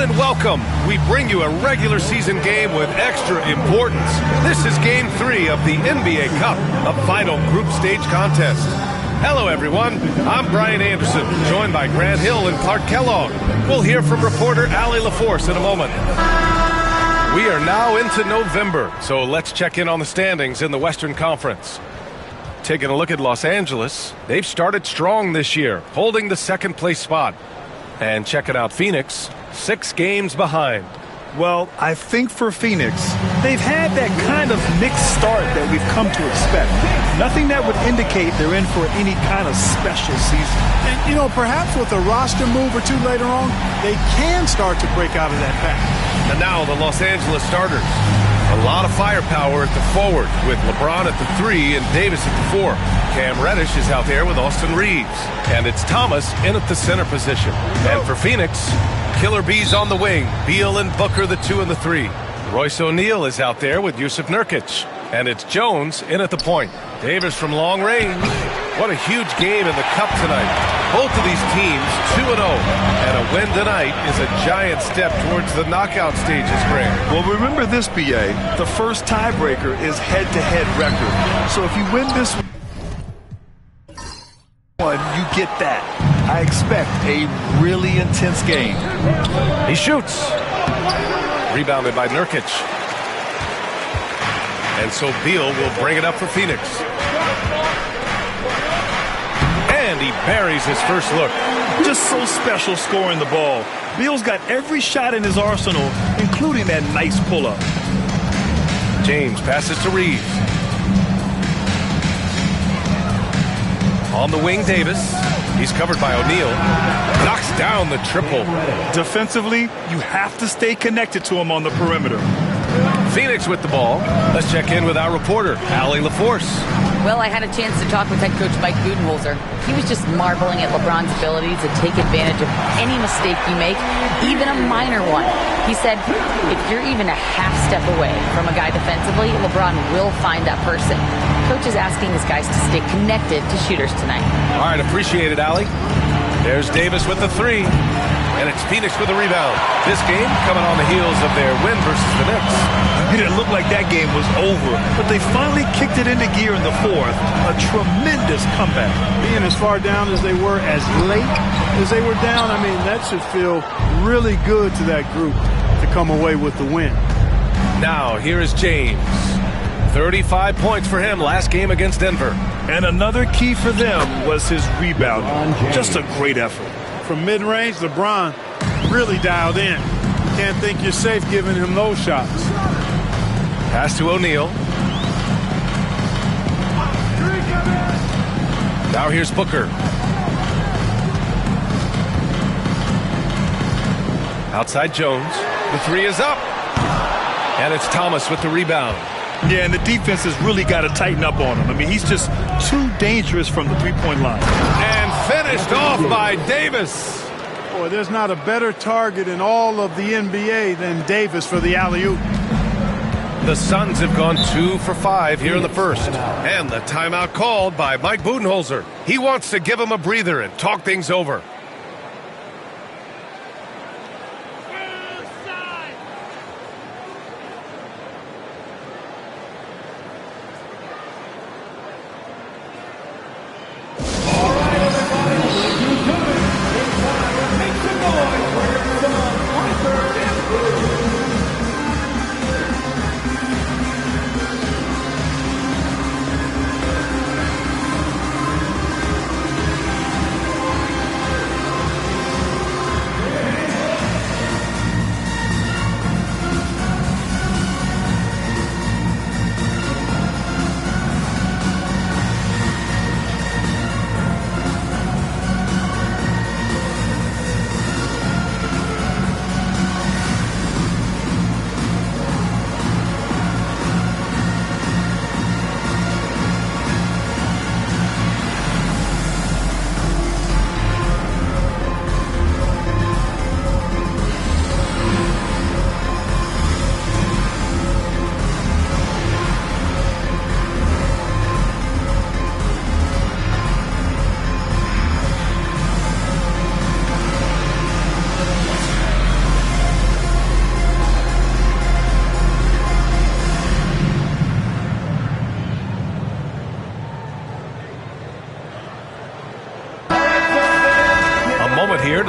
everyone, and welcome. We bring you a regular season game with extra importance. This is Game 3 of the NBA Cup, a final group stage contest. Hello, everyone. I'm Brian Anderson, joined by Grant Hill and Clark Kellogg. We'll hear from reporter Allie LaForce in a moment. We are now into November, so let's check in on the standings in the Western Conference. Taking a look at Los Angeles, they've started strong this year, holding the second-place spot. And checking out Phoenix, 6 games behind. Well, I think for Phoenix, they've had that kind of mixed start that we've come to expect. Nothing that would indicate they're in for any kind of special season. And, perhaps with a roster move or two later on, they can start to break out of that pack. And now the Los Angeles starters. A lot of firepower at the forward with LeBron at the 3 and Davis at the 4. Cam Reddish is out there with Austin Reeves. And it's Thomas in at the center position. And for Phoenix, Killer Bees on the wing. Beal and Booker the 2 and the 3. Royce O'Neal is out there with Yusuf Nurkic. And it's Jones in at the point. Davis from long range. What a huge game in the Cup tonight. Both of these teams 2-0. And a win tonight is a giant step towards the knockout stages, Grant. Well, remember this, B.A. The first tiebreaker is head-to-head record. So if you win this one, you get that. I expect a really intense game. He shoots. Rebounded by Nurkic. And so Beal will bring it up for Phoenix. And he buries his first look. Just so special scoring the ball. Beal's got every shot in his arsenal, including that nice pull-up. James passes to Reeves. On the wing, Davis. He's covered by O'Neal. Knocks down the triple. Defensively, you have to stay connected to him on the perimeter. Phoenix with the ball. Let's check in with our reporter, Allie LaForce. Well, I had a chance to talk with head coach Mike Budenholzer. He was just marveling at LeBron's ability to take advantage of any mistake you make, even a minor one. He said, if you're even a half step away from a guy defensively, LeBron will find that person. Coach is asking his guys to stay connected to shooters tonight. All right, appreciate it, Allie. There's Davis with the 3. And it's Phoenix with a rebound. This game coming on the heels of their win versus the Knicks. It didn't look like that game was over, but they finally kicked it into gear in the 4th. A tremendous comeback. Being as far down as they were, as late as they were down, that should feel really good to that group to come away with the win. Now, here is James. 35 points for him last game against Denver. And another key for them was his rebound. Just a great effort. From mid-range, LeBron really dialed in. You can't think you're safe giving him those shots. Pass to O'Neal. Now here's Booker. Outside Jones. The 3 is up. And it's Thomas with the rebound. Yeah, and the defense has really got to tighten up on him. He's just too dangerous from the three-point line. And finished off by Davis. Boy, there's not a better target in all of the NBA than Davis for the alley-oop. The Suns have gone 2 for 5 here in the first. And the timeout called by Mike Budenholzer. He wants to give him a breather and talk things over.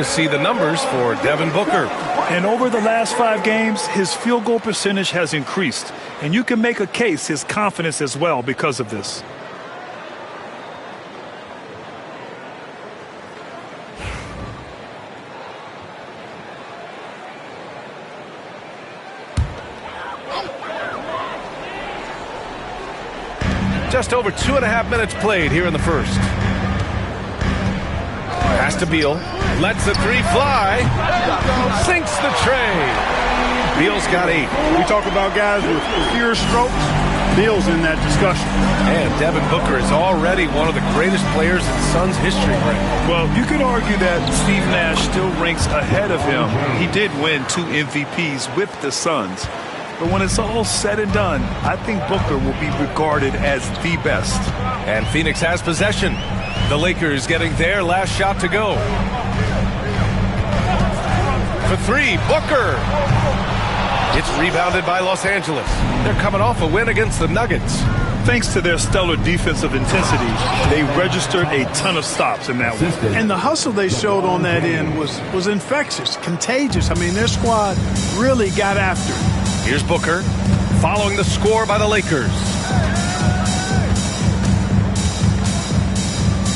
to see the numbers for Devin Booker. And over the last 5 games, his field goal percentage has increased. And you can make a case his confidence as well because of this. Just over 2.5 minutes played here in the first. Pass to Beal. Lets the 3 fly. Sinks the tray. Beal's got 8. We talk about guys with pure strokes. Beal's in that discussion. And Devin Booker is already one of the greatest players in Suns history. Well, you could argue that Steve Nash still ranks ahead of him. He did win 2 MVPs with the Suns. But when it's all said and done, I think Booker will be regarded as the best. And Phoenix has possession. The Lakers getting their last shot to go. For 3, Booker. It's rebounded by Los Angeles. They're coming off a win against the Nuggets. Thanks to their stellar defensive intensity, they registered a ton of stops in that one. And the hustle they showed on that end was infectious, contagious. I mean, their squad really got after it. Here's Booker, following the score by the Lakers.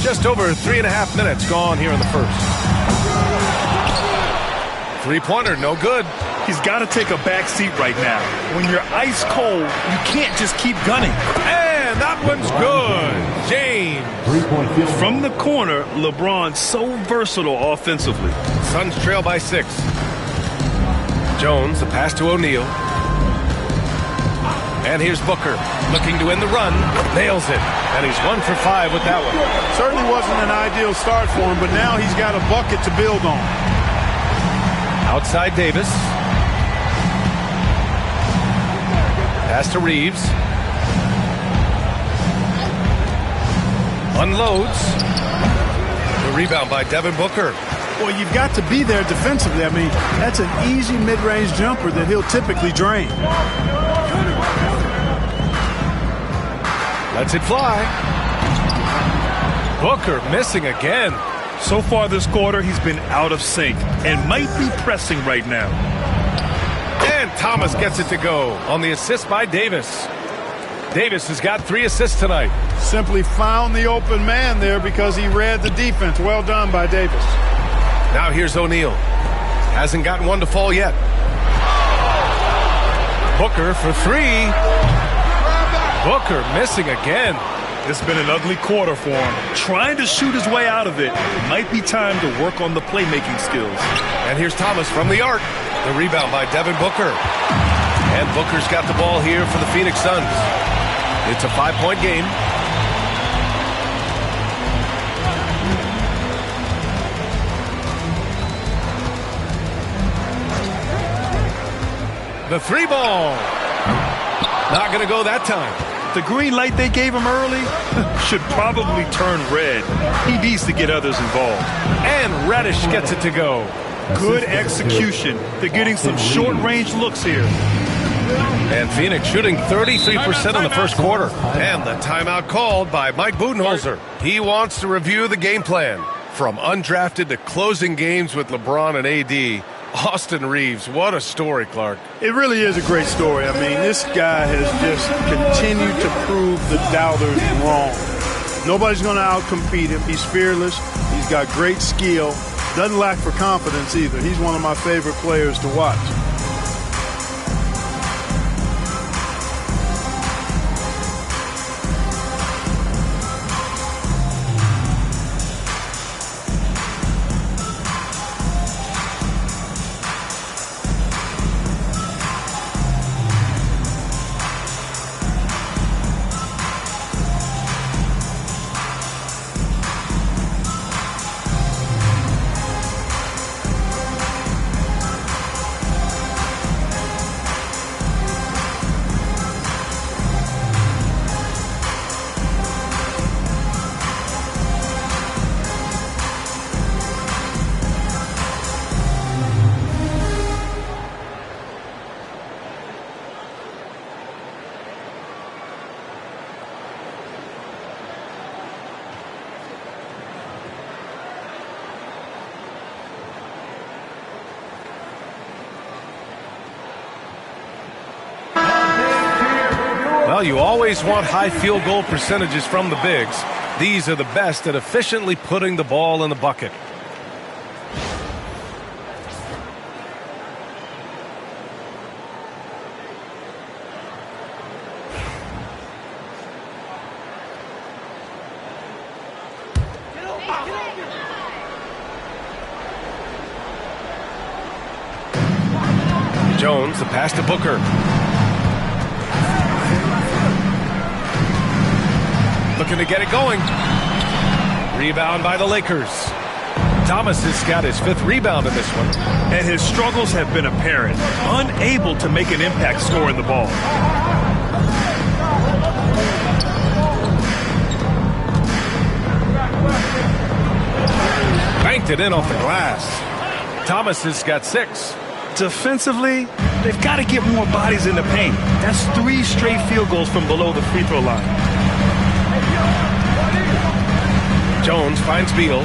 Just over 3.5 minutes gone here in the first. 3-pointer, no good. He's got to take a back seat right now. When you're ice cold, you can't just keep gunning. And that one's good. James. 3-point field. From the corner, LeBron's so versatile offensively. Suns trail by 6. Jones, the pass to O'Neal. And here's Booker, looking to end the run, nails it, and he's 1 for 5 with that one. Certainly wasn't an ideal start for him, but now he's got a bucket to build on. Outside Davis. Pass to Reeves. Unloads. The rebound by Devin Booker. Well, you've got to be there defensively. I mean, that's an easy mid-range jumper that he'll typically drain. Lets it fly. Booker missing again. So far this quarter, he's been out of sync and might be pressing right now. And Thomas gets it to go on the assist by Davis. Davis has got 3 assists tonight. Simply found the open man there because he read the defense. Well done by Davis. Now here's O'Neal. Hasn't gotten one to fall yet. Booker for 3. Booker missing again. It's been an ugly quarter for him. Trying to shoot his way out of it. Might be time to work on the playmaking skills. And here's Thomas from the arc. The rebound by Devin Booker. And Booker's got the ball here for the Phoenix Suns. It's a 5-point game. The 3 ball. Not going to go that time. The green light they gave him early should probably turn red. He needs to get others involved. And Reddish gets it to go. Good execution. They're getting some short-range looks here. And Phoenix shooting 33% in the first quarter. And the timeout called by Mike Budenholzer. He wants to review the game plan. From undrafted to closing games with LeBron and AD, Austin Reeves, what a story, Clark. It really is a great story. I mean, this guy has just continued to prove the doubters wrong. Nobody's going to outcompete him. He's fearless. He's got great skill. Doesn't lack for confidence either. He's one of my favorite players to watch. Well, you always want high field goal percentages from the bigs. These are the best at efficiently putting the ball in the bucket. Jones, the pass to Booker. Looking to get it going. Rebound by the Lakers. Thomas has got his 5th rebound in this one. And his struggles have been apparent. Unable to make an impact scoring the ball. Banked it in off the glass. Thomas has got 6. Defensively, they've got to get more bodies in the paint. That's 3 straight field goals from below the free throw line. Jones finds Beal.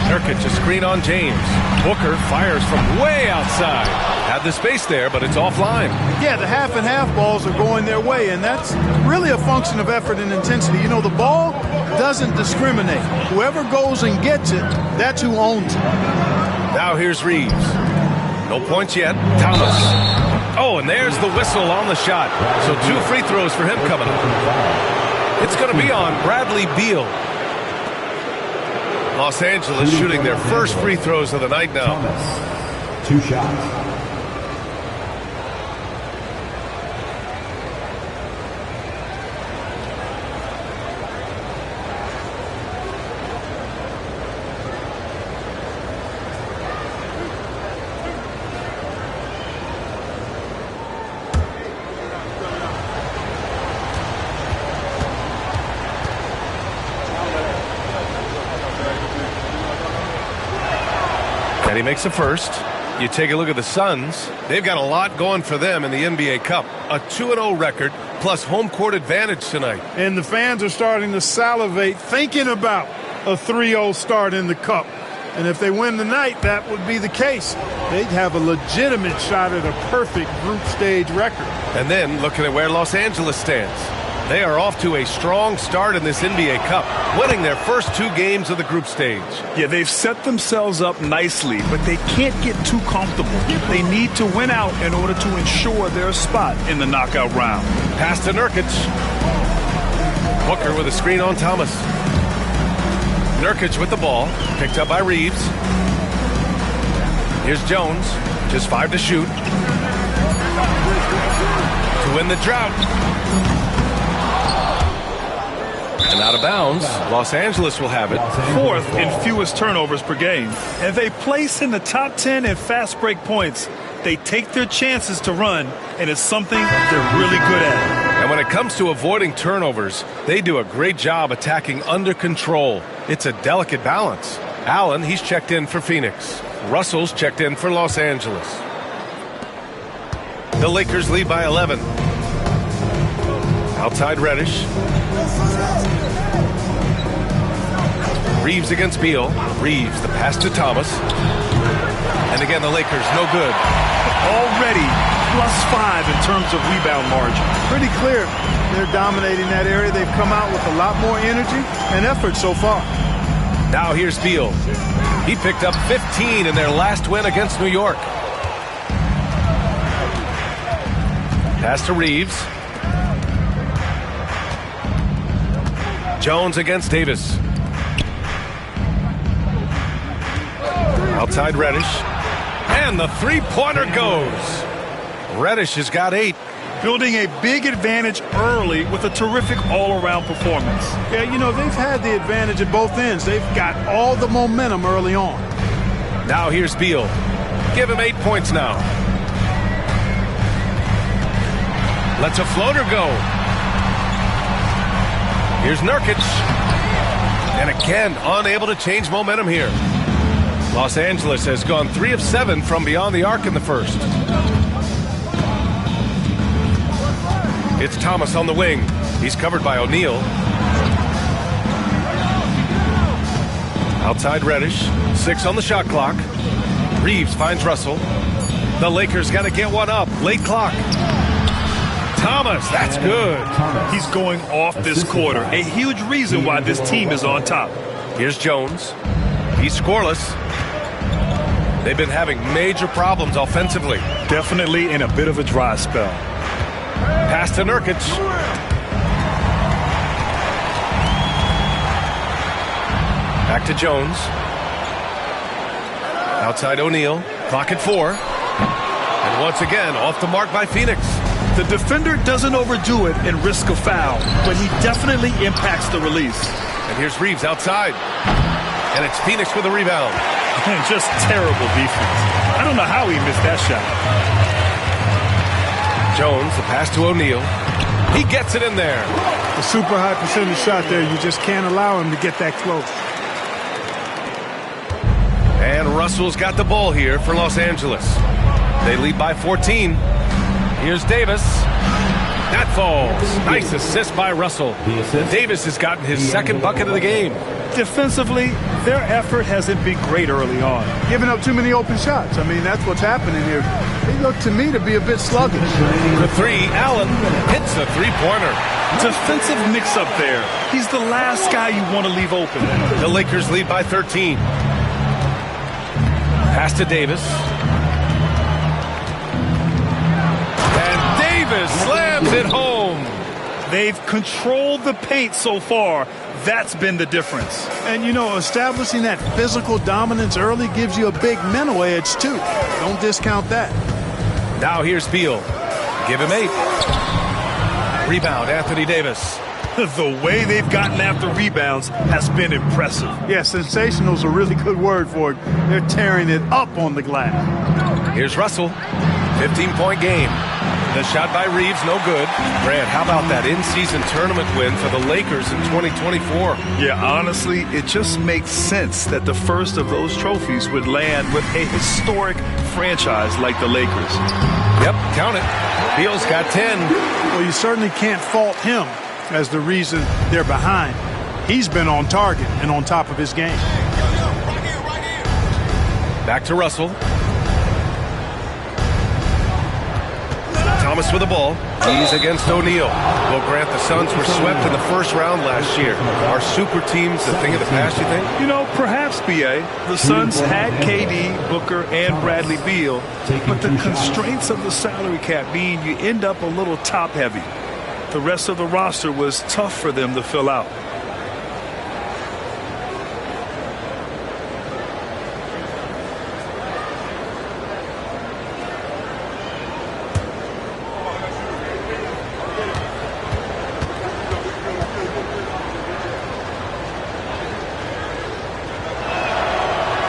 Nurkic, a screen on James. Booker fires from way outside. Had the space there, but it's offline. Yeah, the half and half balls are going their way, and that's really a function of effort and intensity. You know, the ball doesn't discriminate. Whoever goes and gets it, that's who owns it. Now here's Reeves. No points yet. Thomas. Oh, and there's the whistle on the shot. So 2 free throws for him coming up. It's going to be on Bradley Beal. Los Angeles shooting their first free throws of the night now. Thomas, 2 shots. And he makes the first. You take a look at the Suns. They've got a lot going for them in the NBA Cup. A 2-0 record plus home court advantage tonight. And the fans are starting to salivate thinking about a 3-0 start in the Cup. And if they win tonight, that would be the case. They'd have a legitimate shot at a perfect group stage record. And then looking at where Los Angeles stands. They are off to a strong start in this NBA Cup, winning their first 2 games of the group stage. Yeah, they've set themselves up nicely, but they can't get too comfortable. They need to win out in order to ensure their spot in the knockout round. Pass to Nurkic. Booker with a screen on Thomas. Nurkic with the ball, picked up by Reeves. Here's Jones, just 5 to shoot. To win the drought. And out of bounds, Los Angeles will have it. 4th in fewest turnovers per game. And they place in the top 10 in fast break points. They take their chances to run, and it's something they're really good at. And when it comes to avoiding turnovers, they do a great job attacking under control. It's a delicate balance. Allen, he's checked in for Phoenix. Russell's checked in for Los Angeles. The Lakers lead by 11. Outside Reddish. Reeves against Beal. Reeves, the pass to Thomas. And again, the Lakers, no good. Already +5 in terms of rebound margin. Pretty clear they're dominating that area. They've come out with a lot more energy and effort so far. Now here's Beal. He picked up 15 in their last win against New York. Pass to Reeves. Jones against Davis. Outside Reddish. And the 3-pointer goes. Reddish has got 8. Building a big advantage early with a terrific all-around performance. Yeah, you know, they've had the advantage at both ends. They've got all the momentum early on. Now here's Beal. Give him 8 points now. Lets a floater go. Here's Nurkic. And again, unable to change momentum here. Los Angeles has gone 3 of 7 from beyond the arc in the first. It's Thomas on the wing. He's covered by O'Neal. Outside Reddish. 6 on the shot clock. Reeves finds Russell. The Lakers got to get one up. Late clock. Thomas, that's good. He's going off this quarter. A huge reason why this team is on top. Here's Jones. He's scoreless. They've been having major problems offensively. Definitely in a bit of a dry spell. Pass to Nurkic. Back to Jones. Outside O'Neal. Clock at 4. And once again, off the mark by Phoenix. The defender doesn't overdo it and risk a foul, but he definitely impacts the release. And here's Reeves outside. And it's Phoenix with a rebound. Just terrible defense. I don't know how he missed that shot. Jones, the pass to O'Neal. He gets it in there. A super high percentage shot there. You just can't allow him to get that close. And Russell's got the ball here for Los Angeles. They lead by 14. Here's Davis. That falls. Nice assist by Russell. Davis has gotten his second bucket of the game. Defensively, their effort hasn't been great early on. Giving up too many open shots. I mean, that's what's happening here. They look to me to be a bit sluggish. For 3, Allen hits a three-pointer. Defensive mix-up there. He's the last guy you want to leave open. The Lakers lead by 13. Pass to Davis. And Davis slams it home. They've controlled the paint so far. That's been the difference. And, you know, establishing that physical dominance early gives you a big mental edge, too. Don't discount that. Now here's Beal. Give him 8. Rebound, Anthony Davis. The way they've gotten after rebounds has been impressive. Yeah, sensational is a really good word for it. They're tearing it up on the glass. Here's Russell. 15-point game. The shot by Reeves, no good. Brad, how about that in-season tournament win for the Lakers in 2024? Yeah, honestly, it just makes sense that the first of those trophies would land with a historic franchise like the Lakers. Yep, count it. Beal's got 10. Well, you certainly can't fault him as the reason they're behind. He's been on target and on top of his game. Back to Russell. Thomas with the ball. He's against O'Neal. Well, Grant, the Suns were swept in the first round last year. Are super teams a thing of the past, you think? You know, perhaps, B.A. The Suns had KD, Booker, and Bradley Beal, but the constraints of the salary cap mean you end up a little top-heavy. The rest of the roster was tough for them to fill out.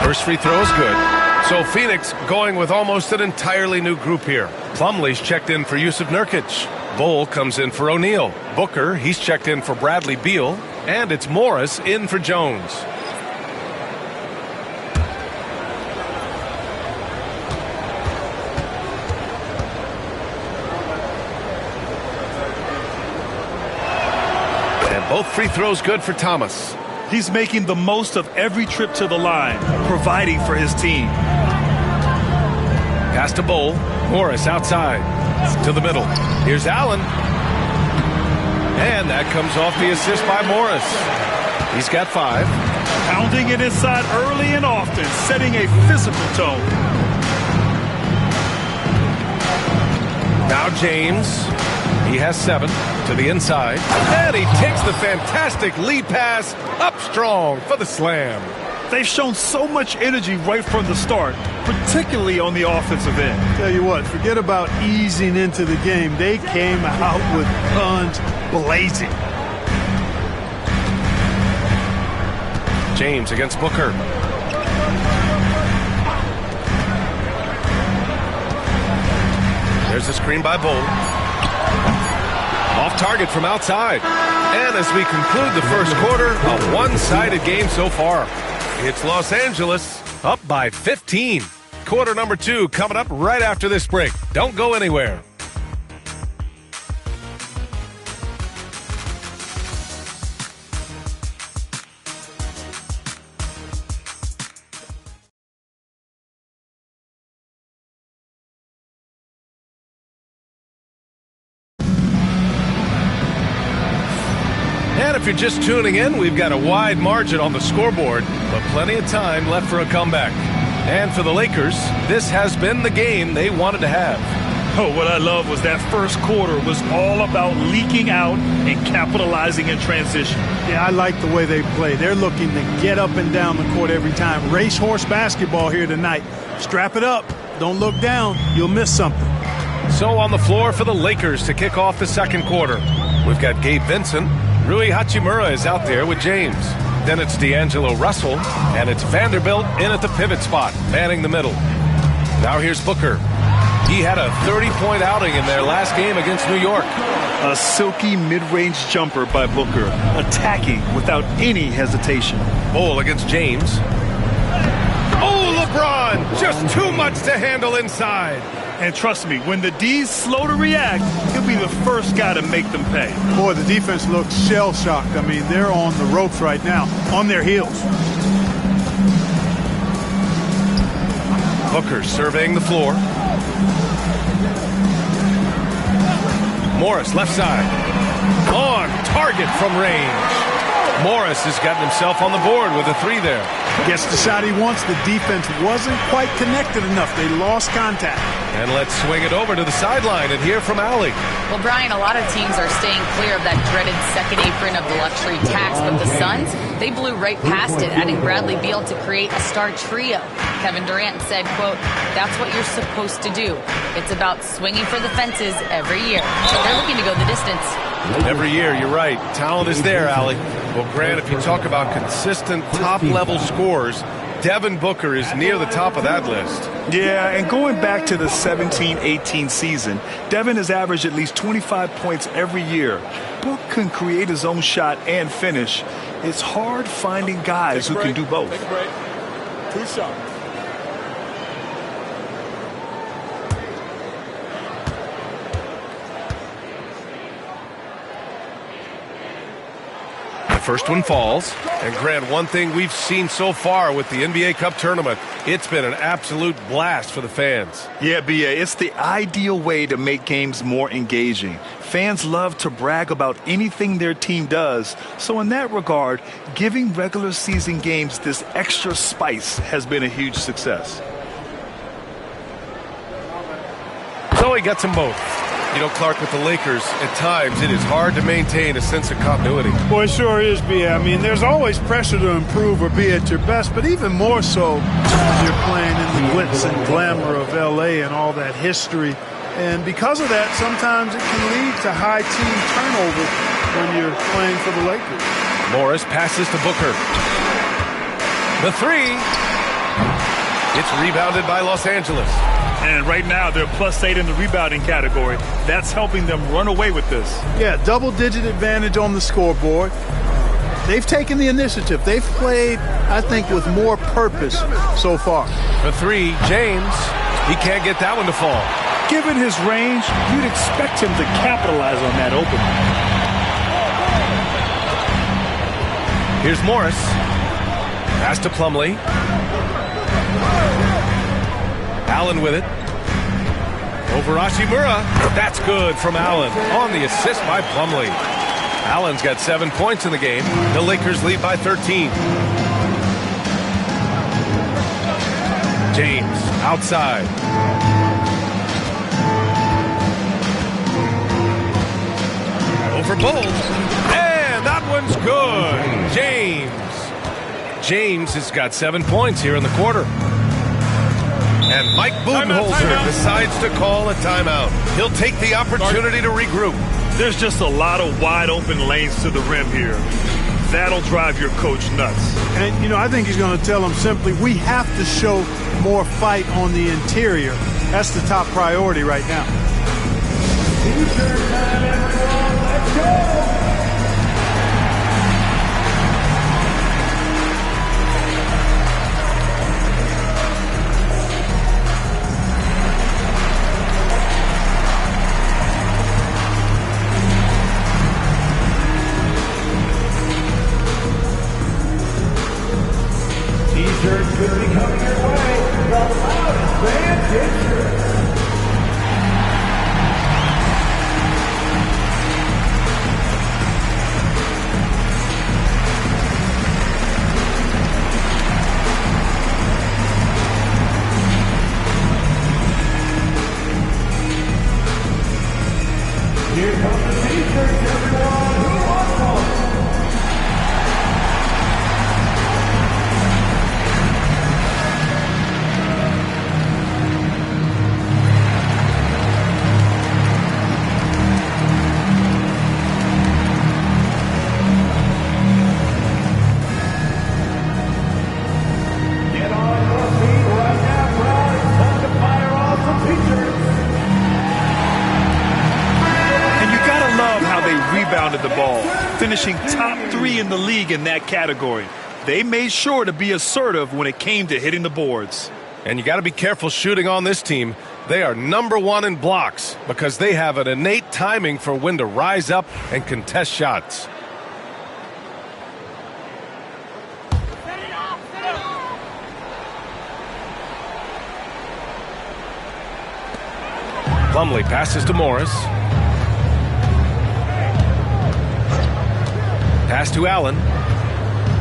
First free throw is good. So Phoenix going with almost an entirely new group here. Plumlee's checked in for Yusuf Nurkic. Bull comes in for O'Neal. Booker, he's checked in for Bradley Beal. And it's Morris in for Jones. And both free throws good for Thomas. He's making the most of every trip to the line, providing for his team. Pass to Bull. Morris outside. To the middle. Here's Allen. And that comes off the assist by Morris. He's got 5. Pounding it inside early and often, setting a physical tone. Now James. He has 7 to the inside. And he takes the fantastic lead pass up strong for the slam. They've shown so much energy right from the start, particularly on the offensive end. Tell you what, forget about easing into the game. They came out with guns blazing. James against Booker. There's the screen by Bull. Off target from outside. And as we conclude the first quarter, a one-sided game so far. It's Los Angeles up by 15. Quarter number 2 coming up right after this break. Don't go anywhere. if you're just tuning in, we've got a wide margin on the scoreboard, but plenty of time left for a comeback. And for the Lakers, this has been the game they wanted to have. Oh, what I love was that first quarter was all about leaking out and capitalizing in transition. Yeah, I like the way they play. They're looking to get up and down the court every time. Racehorse basketball here tonight. Strap it up. Don't look down. You'll miss something. So on the floor for the Lakers to kick off the second quarter, we've got Gabe Vincent. Rui Hachimura is out there with James. Then it's D'Angelo Russell, and it's Vanderbilt in at the pivot spot, manning the middle. Now here's Booker. He had a 30-point outing in their last game against New York. A silky mid-range jumper by Booker, attacking without any hesitation. Ball against James. Oh, LeBron! Just too much to handle inside. And trust me, when the D's slow to react, he'll be the first guy to make them pay. Boy, the defense looks shell-shocked. I mean, they're on the ropes right now, on their heels. Booker surveying the floor. Morris, left side. On target from range. Morris has gotten himself on the board with a three there. Gets the shot he wants. The defense wasn't quite connected enough. They lost contact. And let's swing it over to the sideline and hear from Allie. Well, Brian, a lot of teams are staying clear of that dreaded second apron of the luxury tax, but the Suns, they blew right past it, adding Bradley Beal to create a star trio. Kevin Durant said, quote, "That's what you're supposed to do. It's about swinging for the fences every year." So they're looking to go the distance. Every year, you're right. Talent is there, Allie. Well, Grant, if you talk about consistent top-level scores, Devin Booker is near the top of that list. Yeah, and going back to the 17-18 season, Devin has averaged at least 25 points every year. Book can create his own shot and finish. It's hard finding guys who can do both. Take a break. 2 shots. First one falls. And Grant, one thing we've seen so far with the NBA Cup tournament, it's been an absolute blast for the fans. Yeah, B.A., it's the ideal way to make games more engaging. Fans love to brag about anything their team does. So in that regard, giving regular season games this extra spice has been a huge success. So he gets them both. You know, Clark, with the Lakers, at times it is hard to maintain a sense of continuity. Boy, it sure is, B.A. I mean, there's always pressure to improve or be at your best, but even more so when you're playing in the glitz and glamour of L.A. and all that history. And because of that, sometimes it can lead to high team turnover when you're playing for the Lakers. Morris passes to Booker. The three. It's rebounded by Los Angeles. And right now, they're +8 in the rebounding category. That's helping them run away with this. Yeah, double-digit advantage on the scoreboard. They've taken the initiative. They've played, I think, with more purpose so far. The three, James. He can't get that one to fall. Given his range, you'd expect him to capitalize on that opening. Here's Morris. Pass to Plumlee. Allen with it. Over Hachimura. That's good from Allen on the assist by Plumlee. Allen's got 7 points in the game. The Lakers lead by 13. James outside. Over Bull. And that one's good. James has got 7 points here in the quarter. And Mike Budenholzer decides to call a timeout. He'll take the opportunity to regroup. There's just a lot of wide open lanes to the rim here. That'll drive your coach nuts. And, you know, I think he's going to tell them simply, we have to show more fight on the interior. That's the top priority right now. Let's go! T-shirt could be coming your way. The loudest band t-shirt. finishing top 3 in the league in that category. They made sure to be assertive when it came to hitting the boards. And you got to be careful shooting on this team. They are #1 in blocks because they have an innate timing for when to rise up and contest shots. Plumlee passes to Morris. Pass to Allen.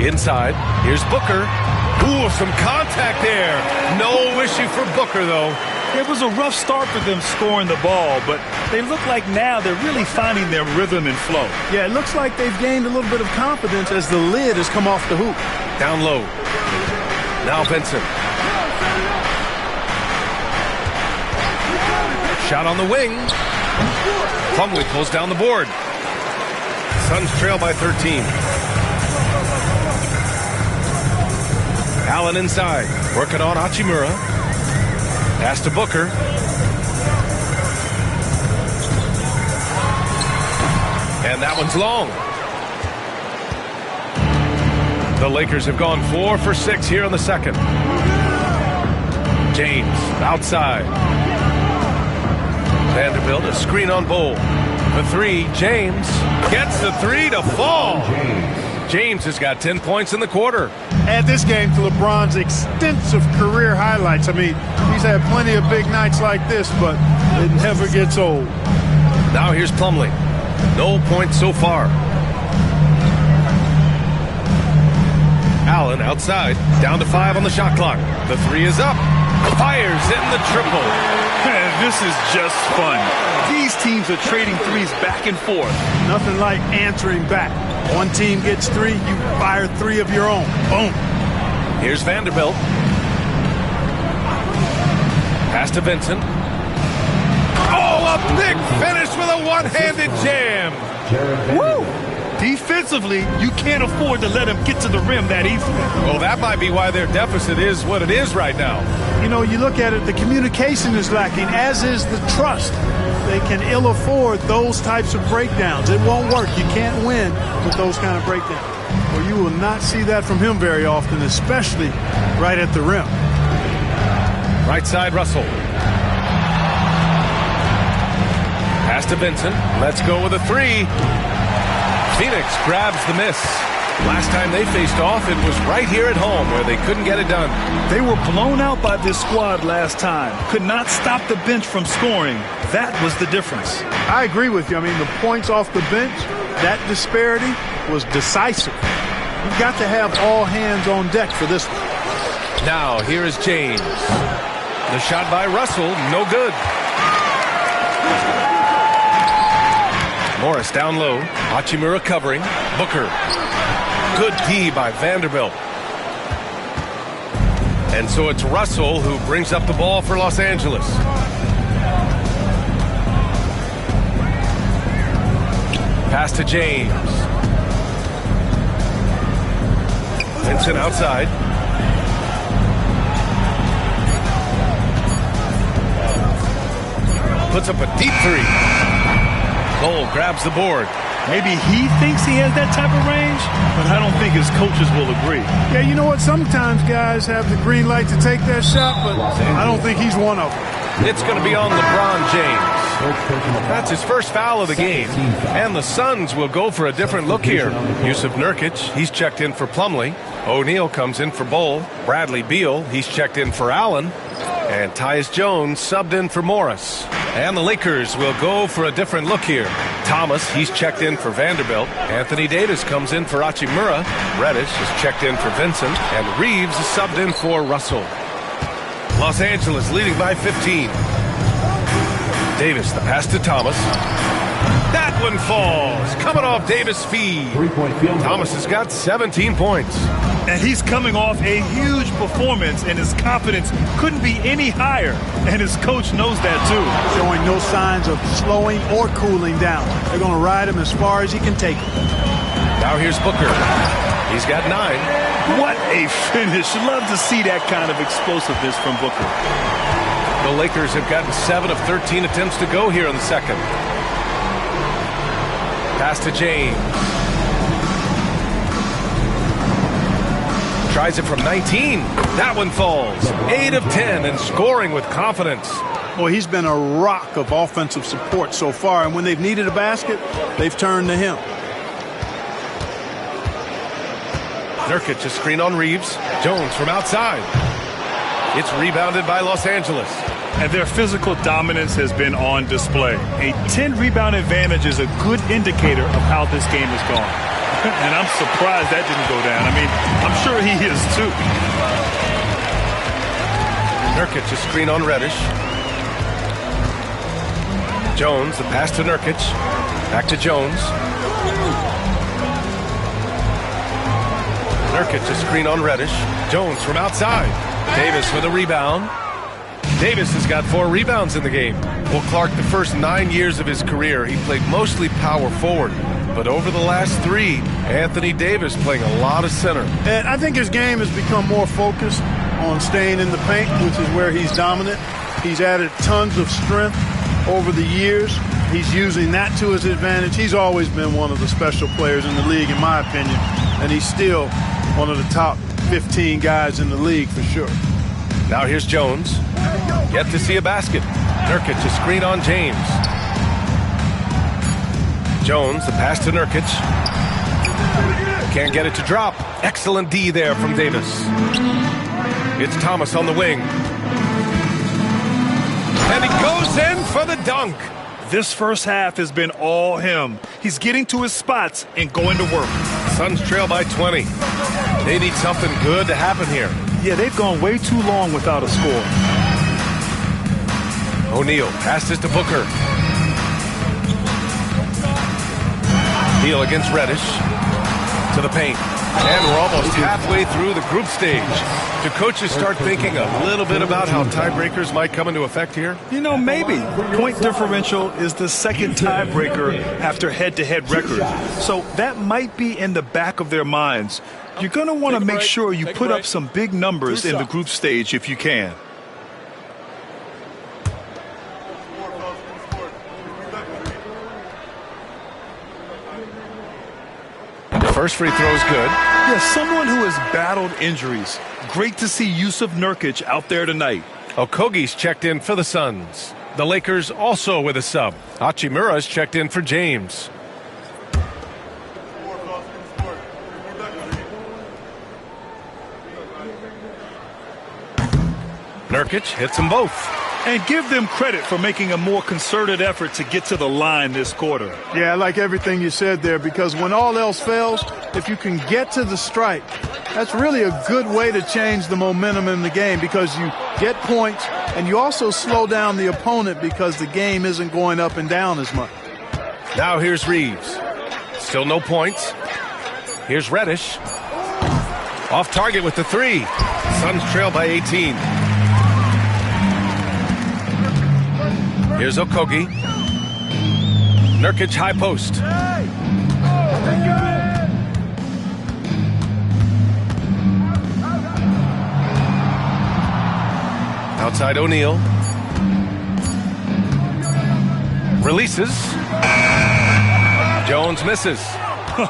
Inside. Here's Booker. Ooh, some contact there. No issue for Booker, though. It was a rough start for them scoring the ball, but they look like now they're really finding their rhythm and flow. Yeah, it looks like they've gained a little bit of confidence as the lid has come off the hoop. Down low. Now Vincent. Shot on the wing. Plumlee pulls down the board. Suns trail by 13. Allen inside, working on Hachimura. Pass to Booker. And that one's long. The Lakers have gone 4 for 6 here in the second. James outside. Vanderbilt, a screen on Bol. The 3, James gets the 3 to fall. James has got 10 points in the quarter. Add this game to LeBron's extensive career highlights. I mean, he's had plenty of big nights like this, but it never gets old. Now here's Plumlee. No points so far. Allen outside, down to 5 on the shot clock. The 3 is up. Fires in the triple. This is just fun. These teams are trading threes back and forth. Nothing like answering back. One team gets 3, you fire 3 of your own. Boom. Here's Vanderbilt. Pass to Vincent. Oh, a big finish with a one-handed jam. Woo! Defensively, you can't afford to let him get to the rim that easily. Well, that might be why their deficit is what it is right now. You know, you look at it, the communication is lacking, as is the trust. They can ill afford those types of breakdowns. It won't work. You can't win with those kind of breakdowns. Well, you will not see that from him very often, especially right at the rim. Right side, Russell. Pass to Vincent. Let's go with a 3. Phoenix grabs the miss. Last time they faced off, it was right here at home where they couldn't get it done. They were blown out by this squad last time. Could not stop the bench from scoring. That was the difference. I agree with you. I mean, the points off the bench, that disparity was decisive. You've got to have all hands on deck for this one. Now, here is James. The shot by Russell, no good. Morris down low. Hachimura covering. Booker. Good D by Vanderbilt. And so it's Russell who brings up the ball for Los Angeles. Pass to James. Vincent outside. Puts up a deep 3. Bol grabs the board. Maybe he thinks he has that type of range, but I don't think his coaches will agree. Yeah, you know what? Sometimes guys have the green light to take that shot, but I don't think he's one of them. It's going to be on LeBron James. That's his first foul of the game. And the Suns will go for a different look here. Yusuf Nurkic, he's checked in for Plumlee. O'Neal comes in for Bol. Bradley Beal, he's checked in for Allen. And Tyus Jones subbed in for Morris. And the Lakers will go for a different look here. Thomas, he's checked in for Vanderbilt. Anthony Davis comes in for Hachimura. Reddish is checked in for Vincent. And Reeves is subbed in for Russell. Los Angeles leading by 15. Davis, the pass to Thomas. That one falls. Coming off Davis' feed. Thomas has got 17 points. And he's coming off a huge performance, and his confidence couldn't be any higher. And his coach knows that, too. Showing no signs of slowing or cooling down. They're going to ride him as far as he can take him. Now here's Booker. He's got 9. What a finish. Love to see that kind of explosiveness from Booker. The Lakers have gotten 7 of 13 attempts to go here in the second. Pass to James. tries it from 19. That one falls. 8 of 10 and scoring with confidence. Boy, he's been a rock of offensive support so far, and when they've needed a basket, they've turned to him. Nurkic, a screen on Reeves. Jones from outside. It's rebounded by Los Angeles. And their physical dominance has been on display. A 10-rebound advantage is a good indicator of how this game has gone. And I'm surprised that didn't go down. I mean, I'm sure he is too. Nurkic, a screen on Reddish. Jones, the pass to Nurkic. Back to Jones. Nurkic, a screen on Reddish. Jones from outside. Davis with a rebound. Davis has got 4 rebounds in the game. Well, Clark, the first 9 years of his career, he played mostly power forward. But over the last 3, Anthony Davis playing a lot of center. And I think his game has become more focused on staying in the paint, which is where he's dominant. He's added tons of strength over the years. He's using that to his advantage. He's always been one of the special players in the league, in my opinion. And he's still one of the top 15 guys in the league for sure. Now here's Jones. Yet to see a basket. Nurkic, a screen on James. Jones, the pass to Nurkic. Can't get it to drop. Excellent D there from Davis. It's Thomas on the wing. And he goes in for the dunk. This first half has been all him. He's getting to his spots and going to work. Suns trail by 20. They need something good to happen here. Yeah, they've gone way too long without a score. O'Neal passes to Booker. Neal against Reddish. To the paint. And we're almost halfway through the group stage. Do coaches start thinking a little bit about how tiebreakers might come into effect here? You know, maybe. Point differential is the second tiebreaker after head-to-head records. So that might be in the back of their minds. You're going to want to make sure you put up some big numbers in the group stage if you can. First free throw is good. Yeah, someone who has battled injuries. Great to see Yusuf Nurkic out there tonight. Okogie's checked in for the Suns. The Lakers also with a sub. Hachimura's checked in for James. Nurkic hits them both. And give them credit for making a more concerted effort to get to the line this quarter. Yeah, I like everything you said there, because when all else fails, if you can get to the stripe, that's really a good way to change the momentum in the game, because you get points and you also slow down the opponent because the game isn't going up and down as much. Now here's Reeves. Still no points. Here's Reddish. Off target with the 3. Suns trail by 18. Here's Okogie. Nurkic high post. Outside O'Neal. Releases. Jones misses.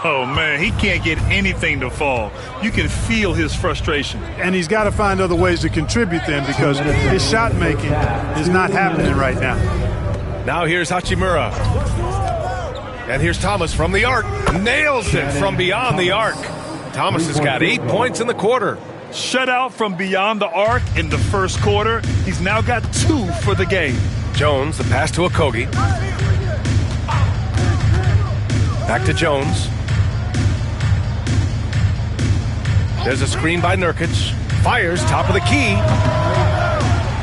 Oh, man, he can't get anything to fall. You can feel his frustration. And he's got to find other ways to contribute then, because his shot making is not happening right now. Now here's Hachimura. And here's Thomas from the arc. Nails it from beyond the arc. Thomas has got 8 points in the quarter. Shutout from beyond the arc in the first quarter. He's now got 2 for the game. Jones, the pass to Okogie. Back to Jones. There's a screen by Nurkic. Fires, top of the key.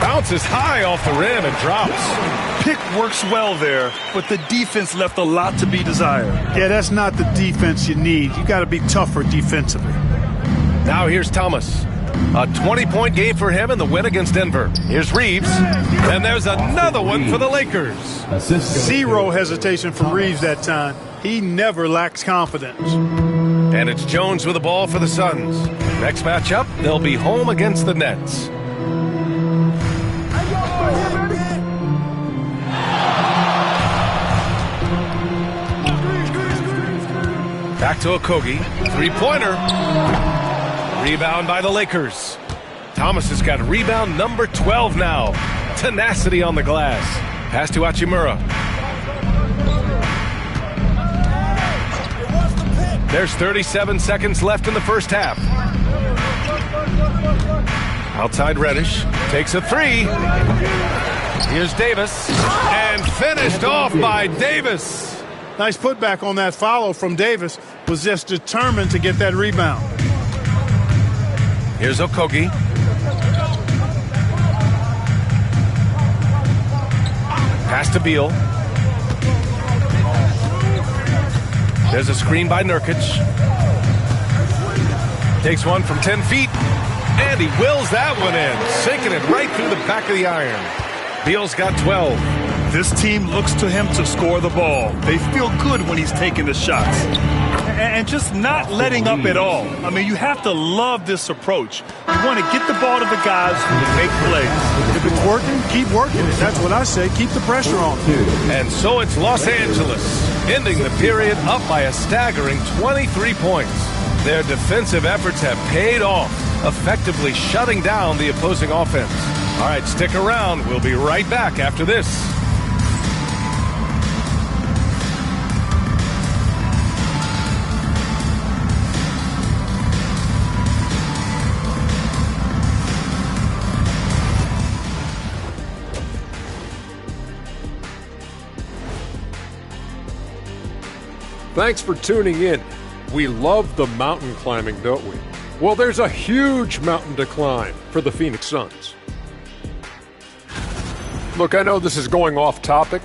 Bounces high off the rim and drops. Pick works well there, but the defense left a lot to be desired. Yeah, that's not the defense you need. You got to be tougher defensively. Now here's Thomas. A 20-point game for him in the win against Denver. Here's Reeves. And there's another one for the Lakers. Zero hesitation from Reeves that time. He never lacks confidence. And it's Jones with the ball for the Suns. Next matchup, they'll be home against the Nets. Back to Okogie. Three-pointer. Rebound by the Lakers. Thomas has got rebound number 12 now. Tenacity on the glass. Pass to Hachimura. There's 37 seconds left in the first half. Outside Reddish. Takes a three. Here's Davis. And finished off by Davis. Nice putback on that follow from Davis. Was just determined to get that rebound. Here's Okogie. Pass to Beal. There's a screen by Nurkic. Takes one from 10 feet. And he wills that one in. Sinking it right through the back of the iron. Beal's got 12. This team looks to him to score the ball. They feel good when he's taking the shots. And just not letting up at all. I mean, you have to love this approach. You want to get the ball to the guys who make plays. If it's working, keep working it. That's what I say. Keep the pressure on. And so it's Los Angeles, ending the period up by a staggering 23 points. Their defensive efforts have paid off, effectively shutting down the opposing offense. All right, stick around. We'll be right back after this. Thanks for tuning in. We love the mountain climbing, don't we? Well, there's a huge mountain to climb for the Phoenix Suns. Look, I know this is going off topic,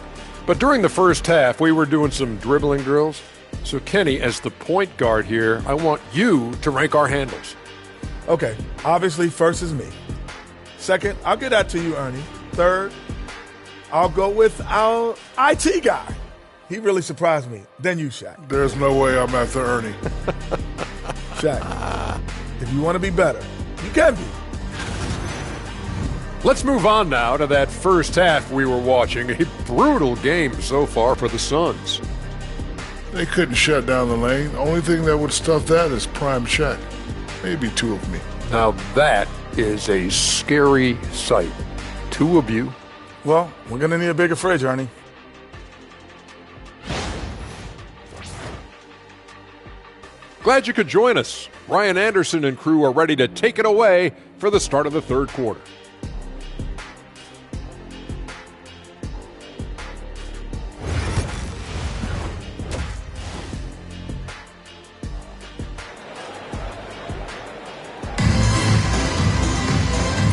but during the first half, we were doing some dribbling drills. So, Kenny, as the point guard here, I want you to rank our handles. Okay, obviously, first is me. Second, I'll get that to you, Ernie. Third, I'll go with our IT guy. He really surprised me. Then you, Shaq. There's no way I'm after Ernie. Shaq, if you want to be better, you can be. Let's move on now to that first half we were watching. A brutal game so far for the Suns. They couldn't shut down the lane. Only thing that would stuff that is prime Shaq. Maybe two of me. Now that is a scary sight. Two of you. Well, we're going to need a bigger fridge, Ernie. Glad you could join us. Ryan Anderson and crew are ready to take it away for the start of the third quarter.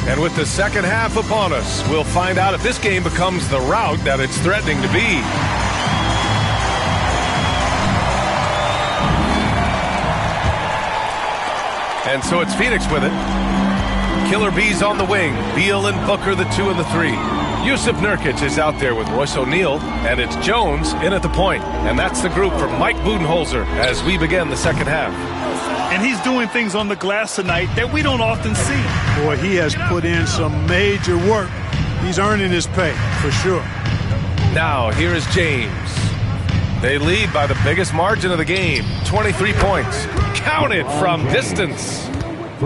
And with the second half upon us, we'll find out if this game becomes the rout that it's threatening to be. And so it's Phoenix with it. Killer Bees on the wing. Beal and Booker, the 2 and the 3. Yusuf Nurkic is out there with Royce O'Neal, and it's Jones in at the point. And that's the group for Mike Budenholzer as we begin the second half. And he's doing things on the glass tonight that we don't often see. Boy, he has put in some major work. He's earning his pay, for sure. Now, here is James. They lead by the biggest margin of the game, 23 points. Counted from distance.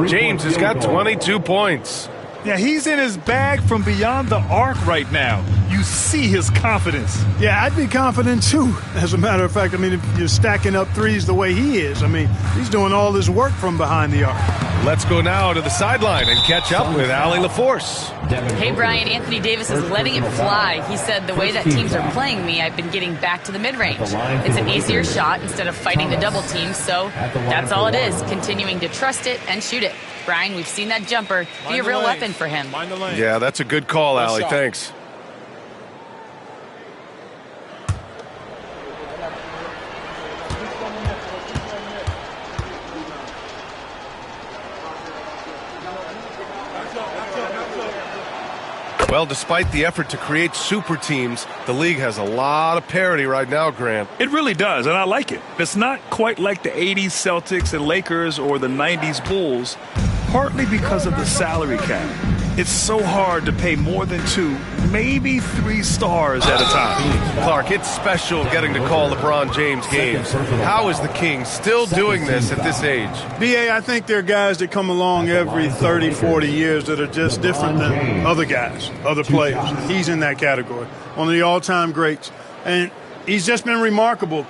James has got 22 points. Yeah, he's in his bag from beyond the arc right now. You see his confidence. Yeah, I'd be confident too. As a matter of fact, I mean, if you're stacking up threes the way he is, I mean, he's doing all this work from behind the arc. Let's go now to the sideline and catch up with Allie LaForce. Hey, Brian, Anthony Davis is letting it fly. He said, the way that teams are playing me, I've been getting back to the mid-range. It's an easier shot instead of fighting the double team, so that's all it is, continuing to trust it and shoot it. Brian, we've seen that jumper be a real weapon for him. Yeah, that's a good call, Allie. Thanks. Well, despite the effort to create super teams, the league has a lot of parity right now, Grant. It really does, and I like it. It's not quite like the 80s Celtics and Lakers or the 90s Bulls, partly because of the salary cap. It's so hard to pay more than 2, maybe 3 stars at a time. Clark, it's special getting to call LeBron James games. How is the King still doing this at this age? BA, I think there are guys that come along every 30, 40 years that are just different than other guys, other players. He's in that category. One of the all-time greats. And he's just been remarkable.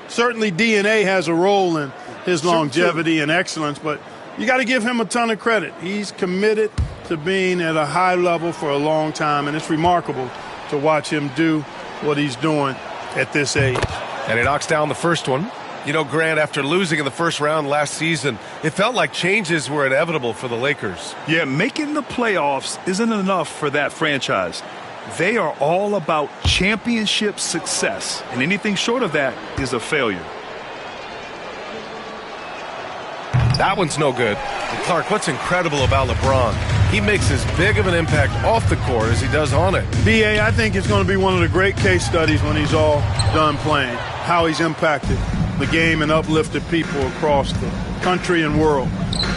Certainly DNA has a role in his longevity and excellence, but you got to give him a ton of credit. He's committed to being at a high level for a long time, and it's remarkable to watch him do what he's doing at this age. And he knocks down the first one. You know, Grant, after losing in the first round last season, it felt like changes were inevitable for the Lakers. Yeah, making the playoffs isn't enough for that franchise. They are all about championship success, and anything short of that is a failure. That one's no good. And Clark, what's incredible about LeBron? He makes as big of an impact off the court as he does on it. BA, I think it's going to be one of the great case studies when he's all done playing, how he's impacted the game and uplifted people across the country and world.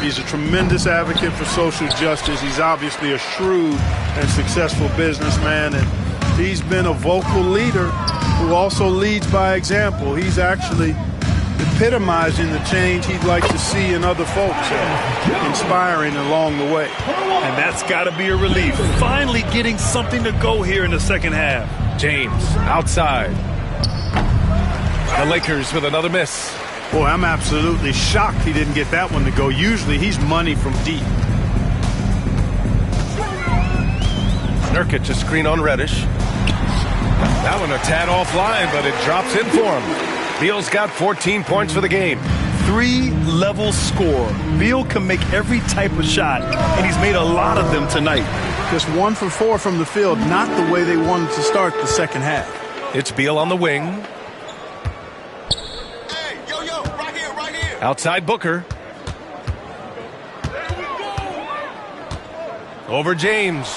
He's a tremendous advocate for social justice. He's obviously a shrewd and successful businessman, and he's been a vocal leader who also leads by example. He's actually epitomizing the change he'd like to see in other folks, inspiring along the way. And that's got to be a relief. Finally getting something to go here in the second half. James outside. The Lakers with another miss. Boy, I'm absolutely shocked he didn't get that one to go. Usually he's money from deep. Nurkic a screen on Reddish. That one a tad offline, but it drops in for him. Beal's got 14 points for the game. 3-level score. Beal can make every type of shot, and he's made a lot of them tonight. Just 1 for 4 from the field, not the way they wanted to start the second half. It's Beal on the wing. Outside Booker. Over James.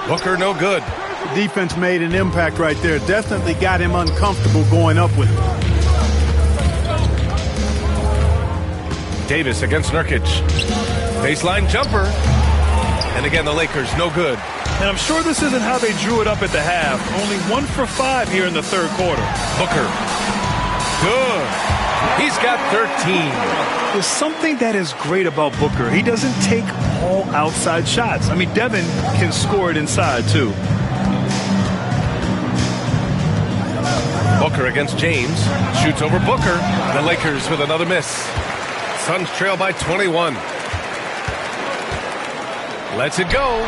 Booker no good. The defense made an impact right there. Definitely got him uncomfortable going up with it. Davis against Nurkic. Baseline jumper. And again, the Lakers no good. And I'm sure this isn't how they drew it up at the half. Only 1 for 5 here in the third quarter. Booker. Good. He's got 13. There's something that is great about Booker. He doesn't take all outside shots. I mean, Devin can score it inside, too. Booker against James. Shoots over Booker. The Lakers with another miss. Suns trail by 21. Lets it go.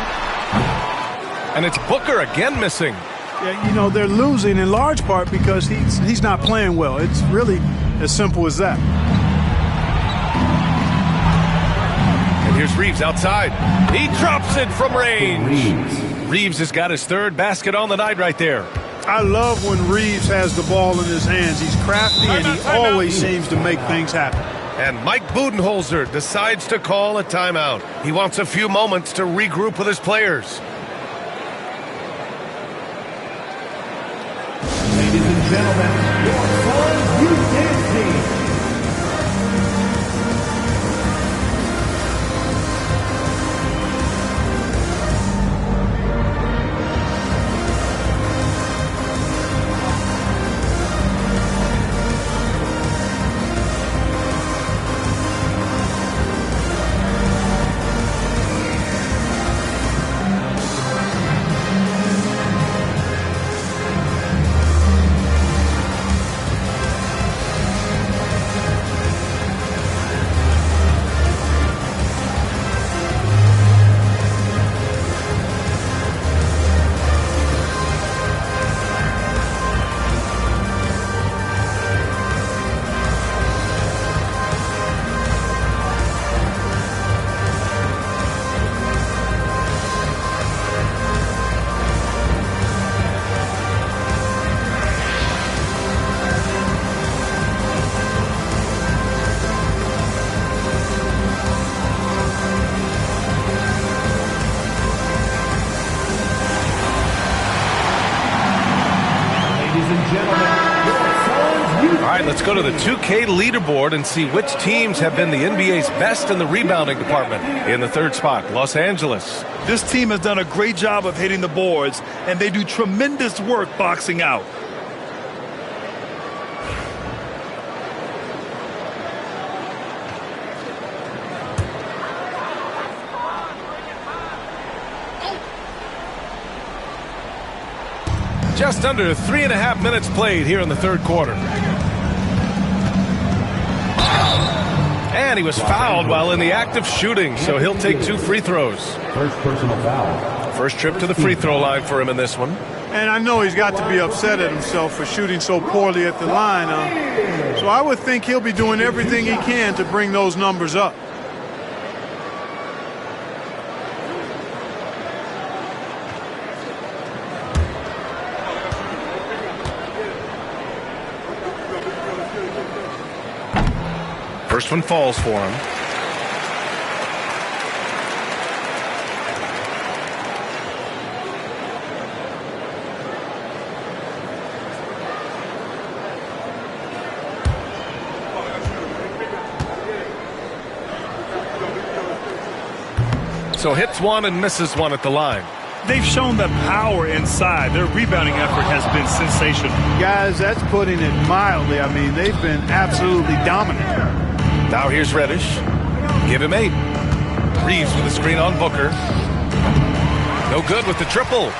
And it's Booker again missing. Yeah, you know, they're losing in large part because he's not playing well. It's really as simple as that. And here's Reeves outside. He drops it from range. Reeves has got his third basket on the night right there. I love when Reeves has the ball in his hands. He's crafty and he always seems to make things happen. And Mike Budenholzer decides to call a timeout. He wants a few moments to regroup with his players. Ladies and gentlemen, your Suns Youth Dance Team. Ladies and gentlemen, your Suns All right, let's go to the 2K leaderboard and see which teams have been the NBA's best in the rebounding department. In the third spot, Los Angeles. This team has done a great job of hitting the boards, and they do tremendous work boxing out. Just under 3.5 minutes played here in the third quarter. And he was fouled while in the act of shooting, so he'll take 2 free throws. First personal foul. First trip to the free throw line for him in this one. And I know he's got to be upset at himself for shooting so poorly at the line. So I would think he'll be doing everything he can to bring those numbers up. First one falls for him. So hits one and misses one at the line. They've shown the power inside. Their rebounding effort has been sensational. Guys, that's putting it mildly. I mean, they've been absolutely dominant. Now here's Reddish. Give him 8. Reeves with a screen on Booker. No good with the triple.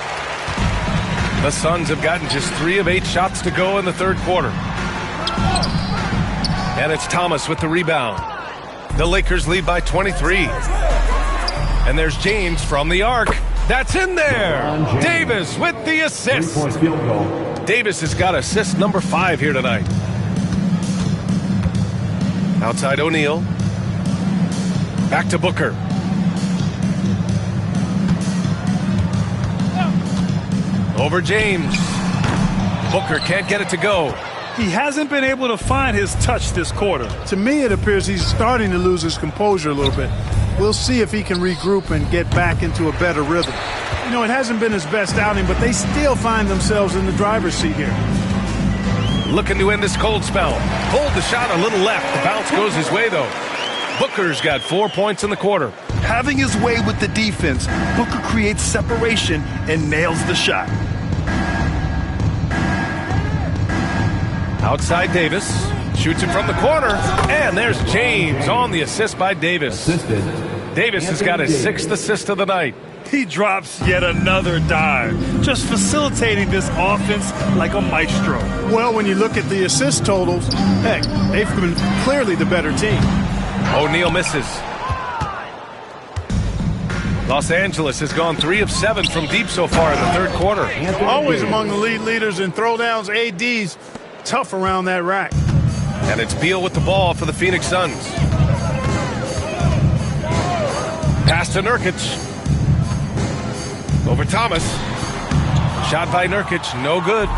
The Suns have gotten just 3 of 8 shots to go in the third quarter. And it's Thomas with the rebound. The Lakers lead by 23. And there's James from the arc. That's in there. Davis with the assist. 3-point field goal. Davis has got assist number 5 here tonight. Outside O'Neal. Back to Booker. Over James. Booker can't get it to go. He hasn't been able to find his touch this quarter. To me, it appears he's starting to lose his composure a little bit. We'll see if he can regroup and get back into a better rhythm. You know, it hasn't been his best outing, but they still find themselves in the driver's seat here. Looking to end this cold spell. Pulled the shot a little left. The bounce goes his way, though. Booker's got 4 points in the quarter. Having his way with the defense, Booker creates separation and nails the shot. Outside Davis. Shoots it from the corner. And there's James on the assist by Davis. Assisted. Davis has got his 6th assist of the night. He drops yet another dime, just facilitating this offense like a maestro. Well, when you look at the assist totals, heck, they've been clearly the better team. O'Neal misses. Los Angeles has gone 3 of 7 from deep so far in the third quarter. Always among the lead leaders in throwdowns. AD's tough around that rack. And it's Beal with the ball for the Phoenix Suns. Pass to Nurkic. Over Thomas. Shot by Nurkic, no good.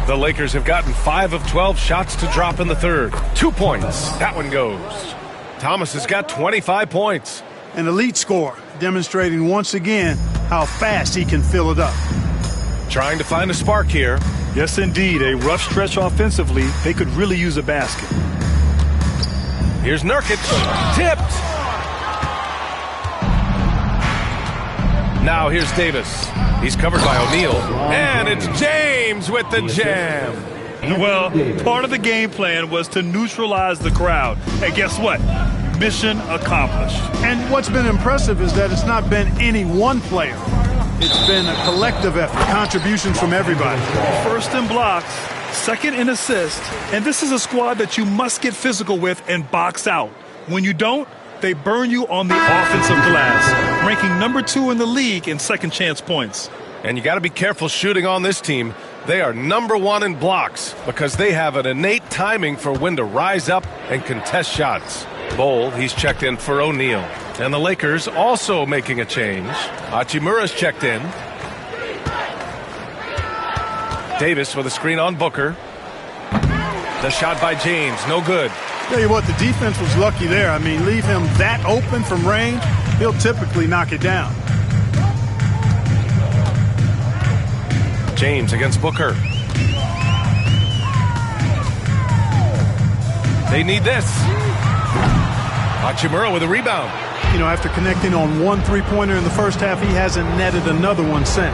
The Lakers have gotten 5 of 12 shots to drop in the third. 2 points. That one goes. Thomas has got 25 points. An elite score, demonstrating once again how fast he can fill it up. Trying to find a spark here. Yes, indeed. A rough stretch offensively. They could really use a basket. Here's Nurkic. Tipped. Now here's Davis. He's covered by O'Neal. And it's James with the jam. Well, part of the game plan was to neutralize the crowd. And guess what? Mission accomplished. And what's been impressive is that it's not been any one player. It's been a collective effort, contributions from everybody. First in blocks, second in assists, and this is a squad that you must get physical with and box out. When you don't, they burn you on the offensive glass, ranking number 2 in the league in second chance points. And you got to be careful shooting on this team. They are number 1 in blocks because they have an innate timing for when to rise up and contest shots. Bold, he's checked in for O'Neal. And the Lakers also making a change. Hachimura's checked in. Davis with a screen on Booker. The shot by James, no good. Tell you what, the defense was lucky there. I mean, leave him that open from range, he'll typically knock it down. James against Booker. They need this. Hachimura with a rebound. You know, after connecting on one three-pointer in the first half, he hasn't netted another one since.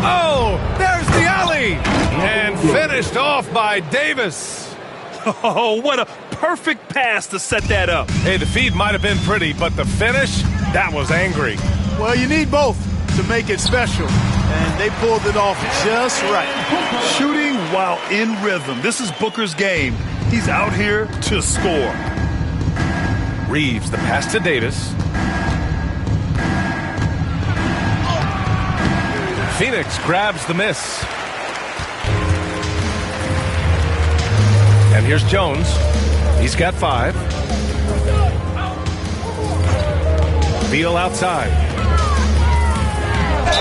Oh, there's the alley. And finished off by Davis. Oh, what a perfect pass to set that up. Hey, the feed might have been pretty, but the finish, that was angry. Well, you need both to make it special, and they pulled it off just right. Shooting while in rhythm. This is Booker's game. He's out here to score. Reeves, the pass to Davis. Phoenix grabs the miss. And here's Jones. He's got 5. Beal outside.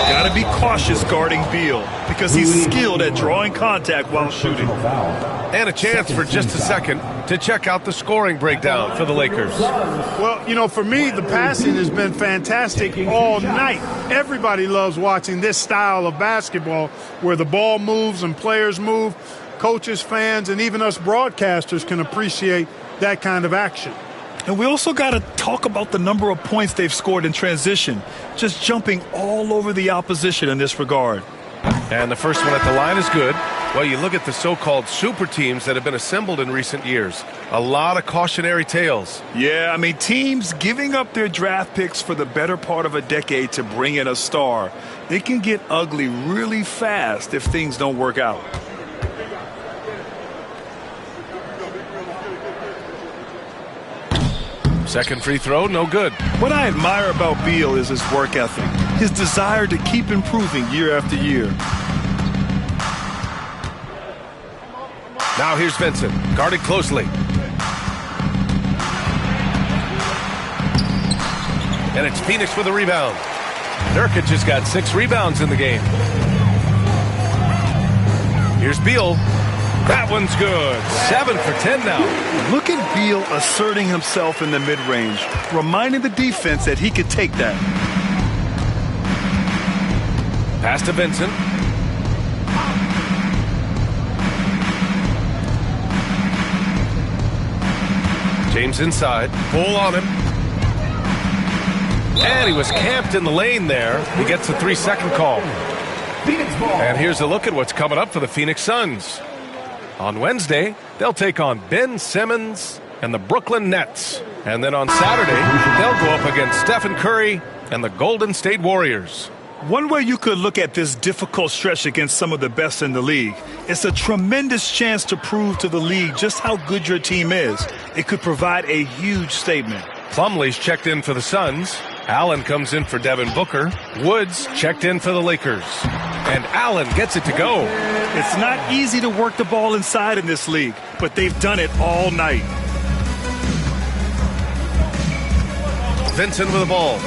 Got to be cautious guarding Beal because he's skilled at drawing contact while shooting. And a chance for just a second to check out the scoring breakdown for the Lakers. Well, you know, for me, the passing has been fantastic all night. Everybody loves watching this style of basketball where the ball moves and players move. Coaches, fans, and even us broadcasters can appreciate that kind of action. And we also got to talk about the number of points they've scored in transition, just jumping all over the opposition in this regard. And the first one at the line is good. Well, you look at the so-called super teams that have been assembled in recent years. A lot of cautionary tales. Yeah, I mean, teams giving up their draft picks for the better part of a decade to bring in a star. It can get ugly really fast if things don't work out. Second free throw, no good. What I admire about Beal is his work ethic, his desire to keep improving year after year. Now here's Vincent, guarded closely. And it's Phoenix with a rebound. Nurkic has got 6 rebounds in the game. Here's Beal. That one's good. 7 for 10 now. Look at Beal asserting himself in the mid-range, reminding the defense that he could take that. Pass to Vincent. James inside. Pull on him. And he was camped in the lane there. He gets a 3-second call. And here's a look at what's coming up for the Phoenix Suns. On Wednesday, they'll take on Ben Simmons and the Brooklyn Nets. And then on Saturday, they'll go up against Stephen Curry and the Golden State Warriors. One way you could look at this difficult stretch against some of the best in the league, it's a tremendous chance to prove to the league just how good your team is. It could provide a huge statement. Plumlee's checked in for the Suns. Allen comes in for Devin Booker. Woods checked in for the Lakers. And Allen gets it to go. It's not easy to work the ball inside in this league, but they've done it all night. Vincent with the ball.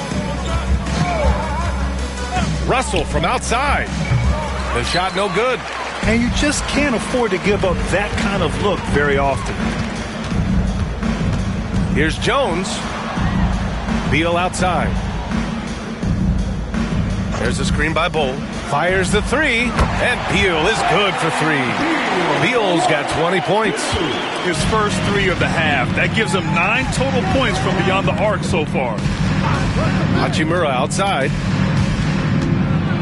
Russell from outside. The shot no good. And you just can't afford to give up that kind of look very often. Here's Jones. Beal outside. There's a screen by Bull. Fires the 3, and Beal is good for 3. Beal's got 20 points. His first 3 of the half. That gives him 9 total points from beyond the arc so far. Hachimura outside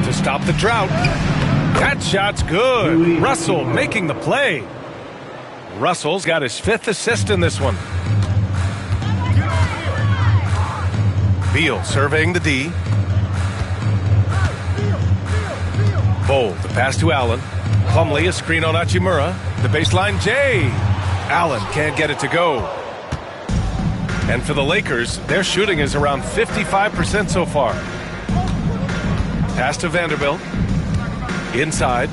to stop the drought. That shot's good. Russell making the play. Russell's got his 5th assist in this one. Beal surveying the D. Bull, the pass to Allen. Plumlee, a screen on Hachimura. The baseline, Jay. Allen can't get it to go. And for the Lakers, their shooting is around 55% so far. Pass to Vanderbilt. Inside.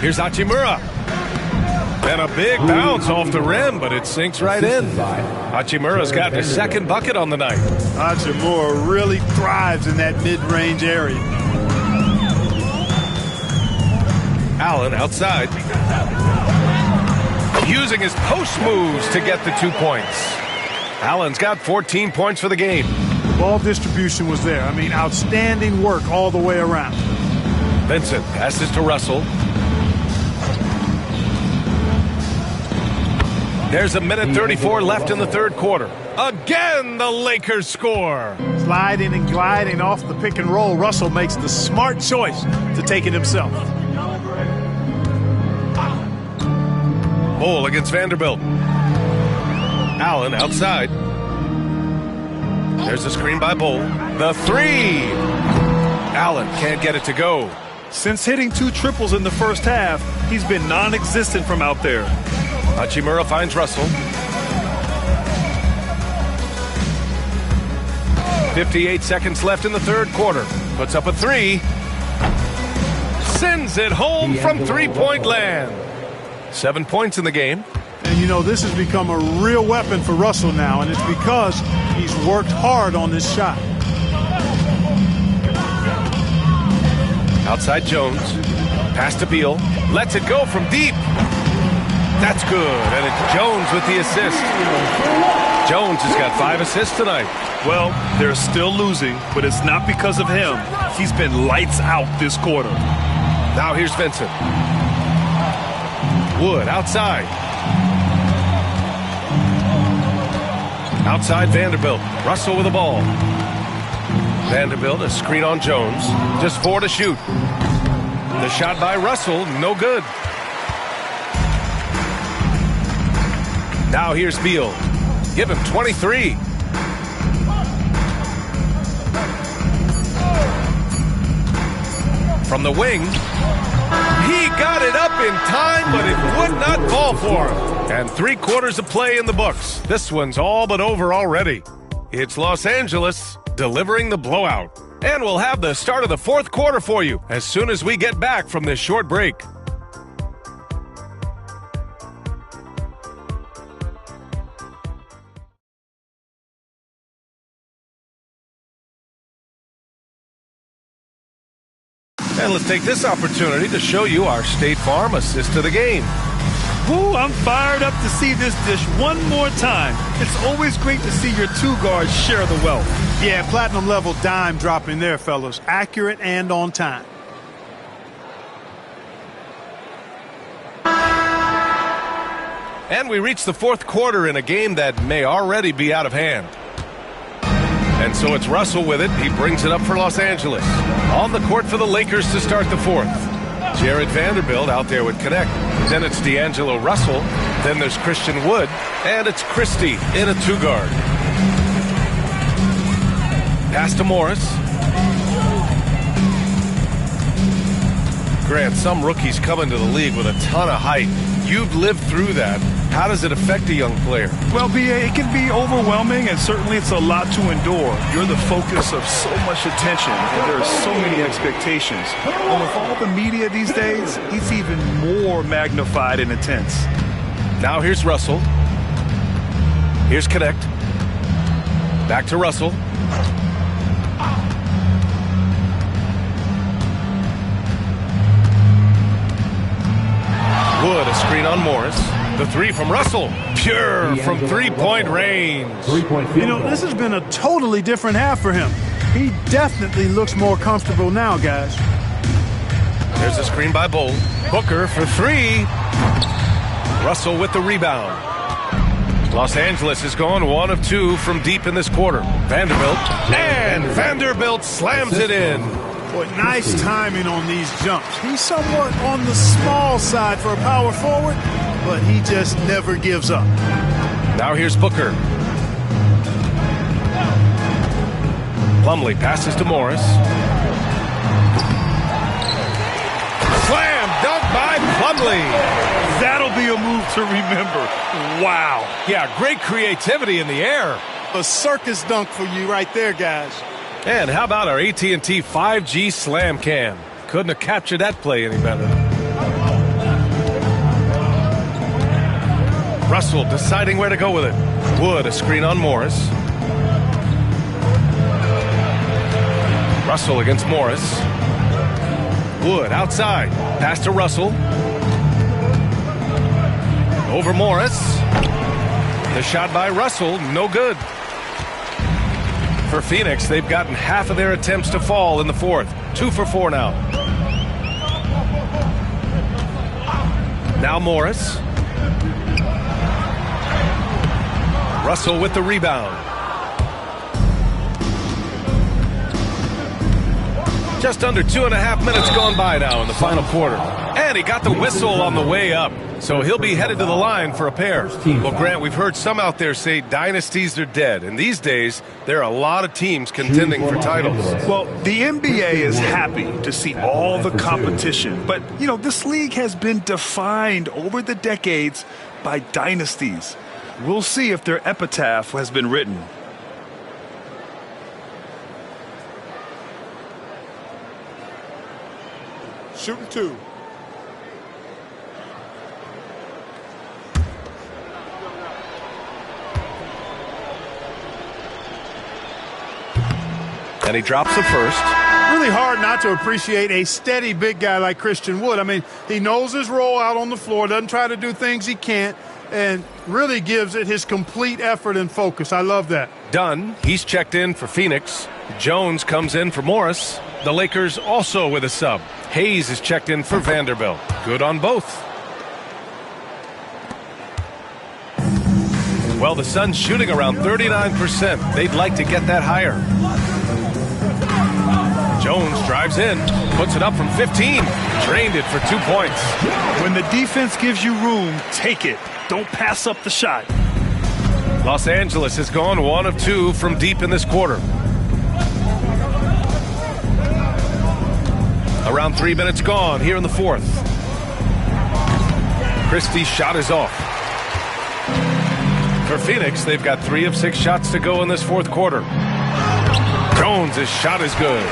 Here's Hachimura. And a big bounce off the rim, but it sinks right in. Hachimura's got his 2nd bucket on the night. Hachimura really thrives in that mid-range area. Allen outside. Using his post moves to get the 2 points. Allen's got 14 points for the game. Ball distribution was there. I mean, outstanding work all the way around. Vincent passes to Russell. There's 1:34 left in the third quarter. Again, the Lakers score. Sliding and gliding off the pick and roll, Russell makes the smart choice to take it himself. Bol against Vanderbilt. Allen outside. There's a screen by Bol. The three. Allen can't get it to go. Since hitting 2 triples in the first half, he's been non-existent from out there. Hachimura finds Russell. 58 seconds left in the third quarter. Puts up a three. Sends it home from three-point land. 7 points in the game. And you know, this has become a real weapon for Russell now, and it's because he's worked hard on this shot. Outside Jones. Pass to Beal. Lets it go from deep. That's good, and it's Jones with the assist. Jones has got 5 assists tonight. Well, they're still losing, but it's not because of him. He's been lights out this quarter. Now here's Vincent. Wood outside. Outside Vanderbilt. Russell with the ball. Vanderbilt, a screen on Jones. Just 4 to shoot. The shot by Russell, no good. Now here's Beal. Give him 23. From the wing. He got it up in time, but it would not fall for him. And 3 quarters of play in the books. This one's all but over already. It's Los Angeles delivering the blowout. And we'll have the start of the fourth quarter for you as soon as we get back from this short break. And let's take this opportunity to show you our State Farm assist to the game. Ooh, I'm fired up to see this dish one more time. It's always great to see your 2 guards share the wealth. Yeah, platinum level dime dropping there, fellas. Accurate and on time. And we reach the fourth quarter in a game that may already be out of hand. And so it's Russell with it. He brings it up for Los Angeles. On the court for the Lakers to start the fourth. Jared Vanderbilt out there would connect. Then it's D'Angelo Russell. Then there's Christian Wood. And it's Christie in a 2-guard. Pass to Morris. Grant, some rookies come into the league with a ton of height. You've lived through that. How does it affect a young player? Well, B.A., it can be overwhelming, and certainly it's a lot to endure. You're the focus of so much attention, and there are so many expectations. And with all the media these days, it's even more magnified and intense. Now here's Russell. Here's Connect. Back to Russell. Wood, a screen on Morris. The 3 from Russell. Pure from 3-point range. You know, this has been a totally different half for him. He definitely looks more comfortable now, guys. There's a screen by Bol. Booker for 3. Russell with the rebound. Los Angeles is going 1 of 2 from deep in this quarter. Vanderbilt. And Vanderbilt slams it in. Boy, nice timing on these jumps. He's somewhat on the small side for a power forward, but he just never gives up. Now here's Booker. Plumlee passes to Morris. Slam dunk by Plumlee. That'll be a move to remember. Wow. Yeah, great creativity in the air. A circus dunk for you right there, guys. And how about our AT&T 5G Slam Cam? Couldn't have captured that play any better. Russell deciding where to go with it. Wood, a screen on Morris. Russell against Morris. Wood outside. Pass to Russell. Over Morris. The shot by Russell, no good. For Phoenix, they've gotten half of their attempts to fall in the fourth. 2 for 4 now. Now Morris. Russell with the rebound. Just under 2.5 minutes gone by now in the final quarter. And he got the whistle on the way up. So he'll be headed to the line for a pair. Well, Grant, we've heard some out there say dynasties are dead. And these days, there are a lot of teams contending for titles. Well, the NBA is happy to see all the competition. But, you know, this league has been defined over the decades by dynasties. We'll see if their epitaph has been written. Shooting 2. And he drops the first. Really hard not to appreciate a steady big guy like Christian Wood. I mean, he knows his role out on the floor, doesn't try to do things he can't, and really gives it his complete effort and focus. I love that. Dunn, he's checked in for Phoenix. Jones comes in for Morris. The Lakers also with a sub. Hayes is checked in for Vanderbilt. Good on both. Well, the Suns shooting around 39%. They'd like to get that higher. Jones drives in, puts it up from 15, drained it for 2 points. When the defense gives you room, take it. Don't pass up the shot. Los Angeles has gone 1 of 2 from deep in this quarter. Around 3 minutes gone here in the fourth. Christie's shot is off. For Phoenix, they've got 3 of 6 shots to go in this fourth quarter. Jones' shot is good.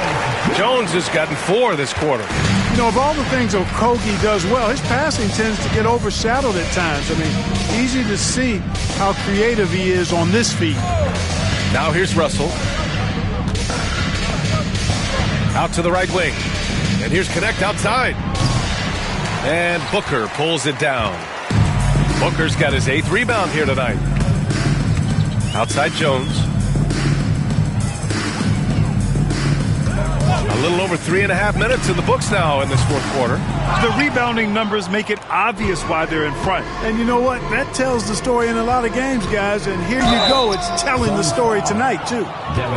Jones has gotten 4 this quarter. You know, of all the things Okogie does well, his passing tends to get overshadowed at times. I mean, easy to see how creative he is on this feed. Now here's Russell. Out to the right wing. And here's Connect outside. And Booker pulls it down. Booker's got his 8th rebound here tonight. Outside Jones. A little over 3.5 minutes in the books now in this fourth quarter. The rebounding numbers make it obvious why they're in front. And you know what? That tells the story in a lot of games, guys. And here you go. It's telling the story tonight, too.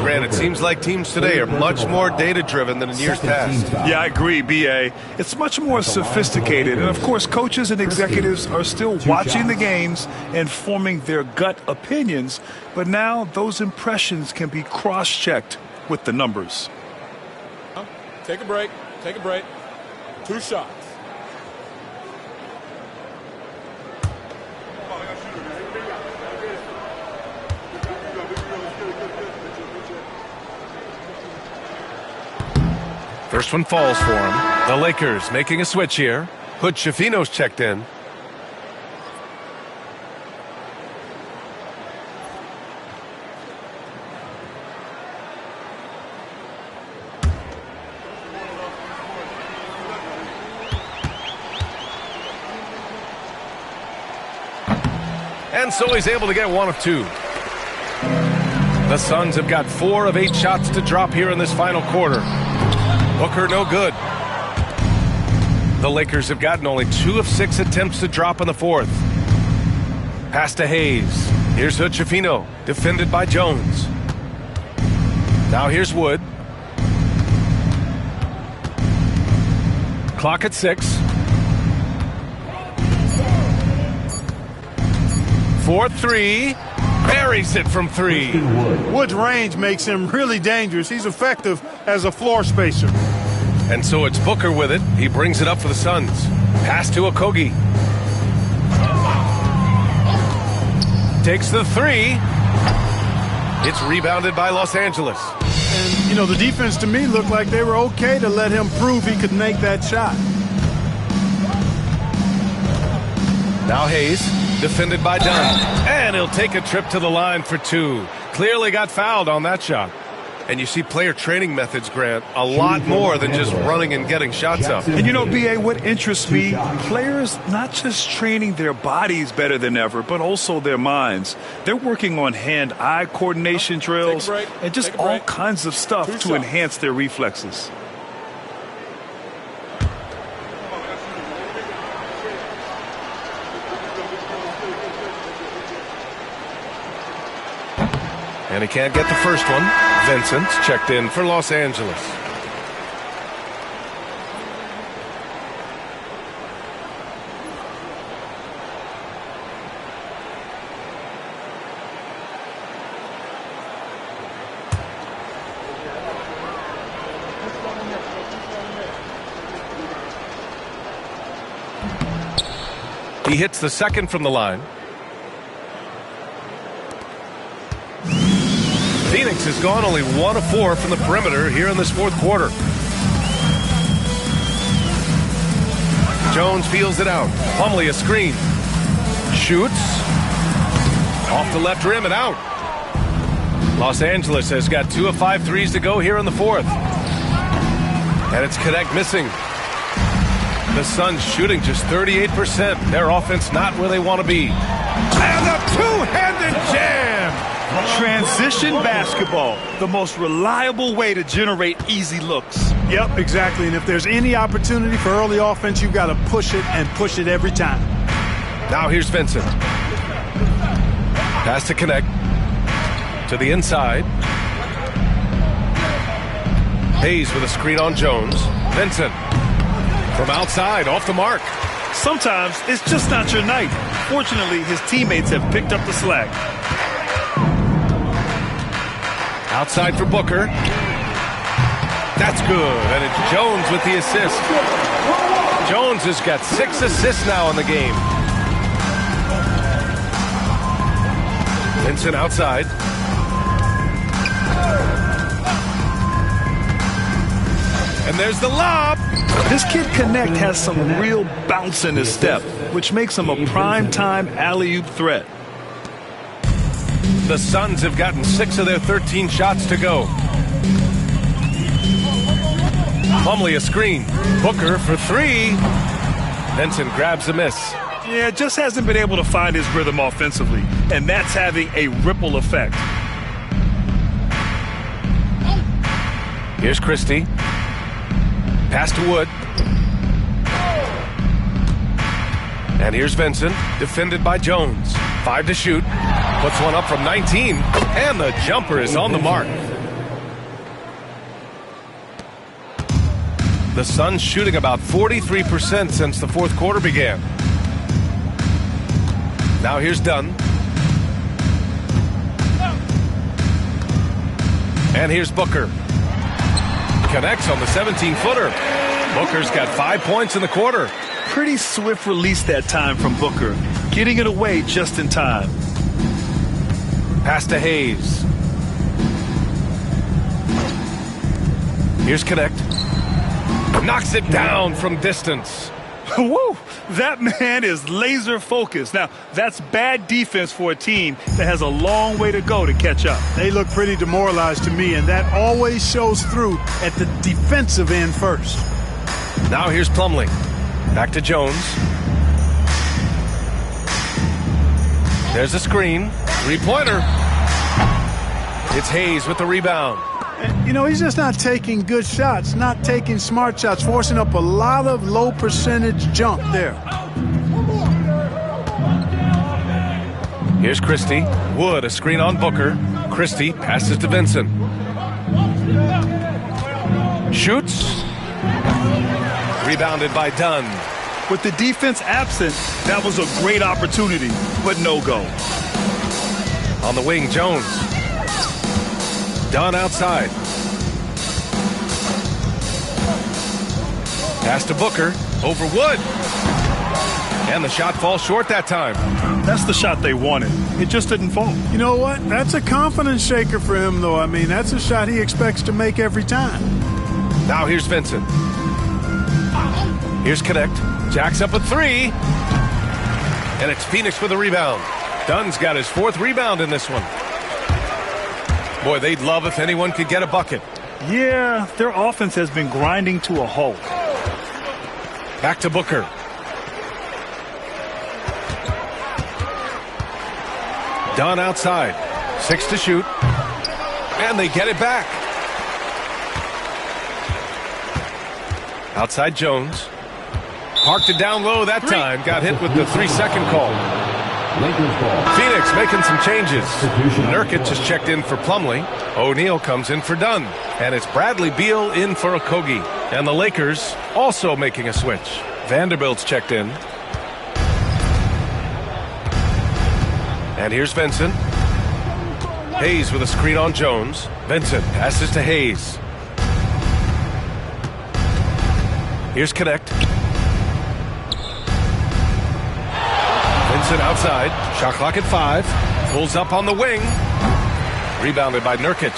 Grant, it seems like teams today are much more data-driven than in years past. Yeah, I agree, B.A. It's much more sophisticated. And, of course, coaches and executives are still watching the games and forming their gut opinions. But now those impressions can be cross-checked with the numbers. Take a break. Take a break. 2 shots. First one falls for him. The Lakers making a switch here. Hood-Schifino's checked in. And so he's able to get 1 of 2. The Suns have got 4 of 8 shots to drop here in this final quarter. Booker no good. The Lakers have gotten only 2 of 6 attempts to drop in the fourth. Pass to Hayes. Here's Hood-Schifino, defended by Jones. Now here's Wood. Clock at 6. 4-3. Buries it from 3. Wood's range makes him really dangerous. He's effective as a floor spacer. And so it's Booker with it. He brings it up for the Suns. Pass to Okogie. Takes the 3. It's rebounded by Los Angeles. And, you know, the defense to me looked like they were okay to let him prove he could make that shot. Now Hayes, defended by Dunn. And he'll take a trip to the line for 2. Clearly got fouled on that shot. And you see player training methods, Grant, a lot more than just running and getting shots up. And you know, B.A., what interests me, players not just training their bodies better than ever, but also their minds. They're working on hand-eye coordination drills and just all kinds of stuff to enhance their reflexes. And he can't get the first one. Vincent's checked in for Los Angeles. He hits the second from the line. Phoenix has gone only 1 of 4 from the perimeter here in this fourth quarter. Jones feels it out. Plumlee a screen. Shoots. Off the left rim and out. Los Angeles has got 2 of 5 threes to go here in the fourth. And it's Connect missing. The Suns shooting just 38%. Their offense not where they want to be. And a two-handed jam. Transition basketball, the most reliable way to generate easy looks. Yep, exactly. And if there's any opportunity for early offense, you've got to push it and push it every time. Now here's Vincent. Pass to Connect. To the inside. Hayes with a screen on Jones. Vincent. From outside, off the mark. Sometimes it's just not your night. Fortunately, his teammates have picked up the slack. Outside for Booker. That's good, and it's Jones with the assist. Jones has got 6 assists now in the game. Vincent outside. And there's the lob. This kid Connect has some real bounce in his step, which makes him a prime-time alley-oop threat. The Suns have gotten 6 of their 13 shots to go. Plumlee a screen. Booker for 3. Vincent grabs a miss. Yeah, just hasn't been able to find his rhythm offensively, and that's having a ripple effect. Here's Christie. Pass to Wood. And here's Vincent, defended by Jones. 5 to shoot. Puts one up from 19. And the jumper is on the mark. The Suns shooting about 43% since the fourth quarter began. Now here's Dunn. And here's Booker. Connects on the 17-footer. Booker's got 5 points in the quarter. Pretty swift release that time from Booker, getting it away just in time. Pass to Hayes. Here's Connect. Knocks it down from distance. Woo! That man is laser focused. Now, that's bad defense for a team that has a long way to go to catch up. They look pretty demoralized to me, and that always shows through at the defensive end first. Now here's Plumlee. Back to Jones. There's a screen. 3-pointer. It's Hayes with the rebound. You know, he's just not taking good shots, not taking smart shots, forcing up a lot of low percentage jump there. Here's Christie. Wood, a screen on Booker. Christie passes to Vincent. Shoots. Rebounded by Dunn. With the defense absent, that was a great opportunity, but no go. On the wing, Jones. Dunn outside. Pass to Booker. Over Wood. And the shot falls short that time. That's the shot they wanted. It just didn't fall. You know what? That's a confidence shaker for him, though. I mean, that's a shot he expects to make every time. Now here's Vincent. Here's Connect. Jacks up a 3. And it's Phoenix with a rebound. Dunn's got his 4th rebound in this one. Boy, they'd love if anyone could get a bucket. Yeah, their offense has been grinding to a halt. Back to Booker. Dunn outside. 6 to shoot. And they get it back. Outside Jones. Parked it down low that time. Got hit with the 3-second call. Lakers ball. Phoenix making some changes. Nurkic has checked in for Plumlee. O'Neal comes in for Dunn. And it's Bradley Beal in for Okogie. And the Lakers also making a switch. Vanderbilt's checked in. And here's Vincent. Hayes with a screen on Jones. Vincent passes to Hayes. Here's Connect. Vincent outside. Shot clock at 5. Pulls up on the wing. Rebounded by Nurkic.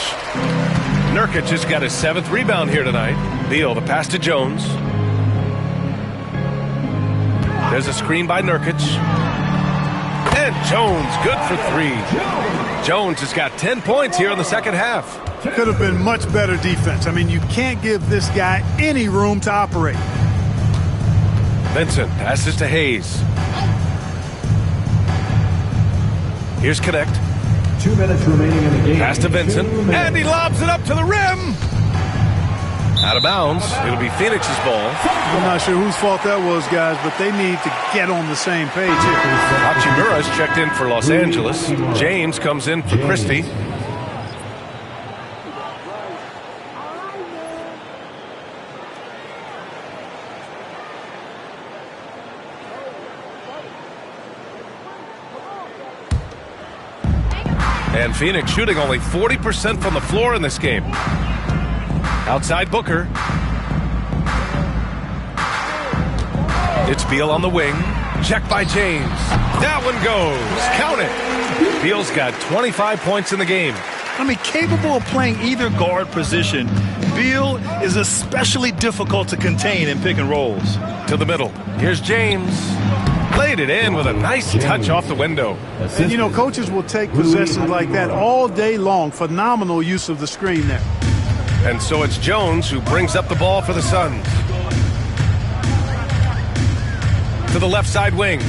Nurkic has got his 7th rebound here tonight. Beal, the pass to Jones. There's a screen by Nurkic. And Jones, good for 3. Jones has got 10 points here in the second half. Could have been much better defense. I mean, you can't give this guy any room to operate. Vincent passes to Hayes. Here's Connect. 2 minutes remaining in the game. Pass to Vincent. And he lobs it up to the rim. Out of bounds. It'll be Phoenix's ball. I'm not sure whose fault that was, guys, but they need to get on the same page here. Hachimura's checked in for Los Angeles. James comes in for Christie. And Phoenix shooting only 40% from the floor in this game. Outside Booker. It's Beal on the wing. Check by James. That one goes. Count it. Beal's got 25 points in the game. I mean, capable of playing either guard position, Beal is especially difficult to contain in pick and rolls. To the middle. Here's James. Laid it in with a nice touch off the window. And, you know, coaches will take possessions like that all day long. Phenomenal use of the screen there. And so it's Jones who brings up the ball for the Suns. To the left side wing.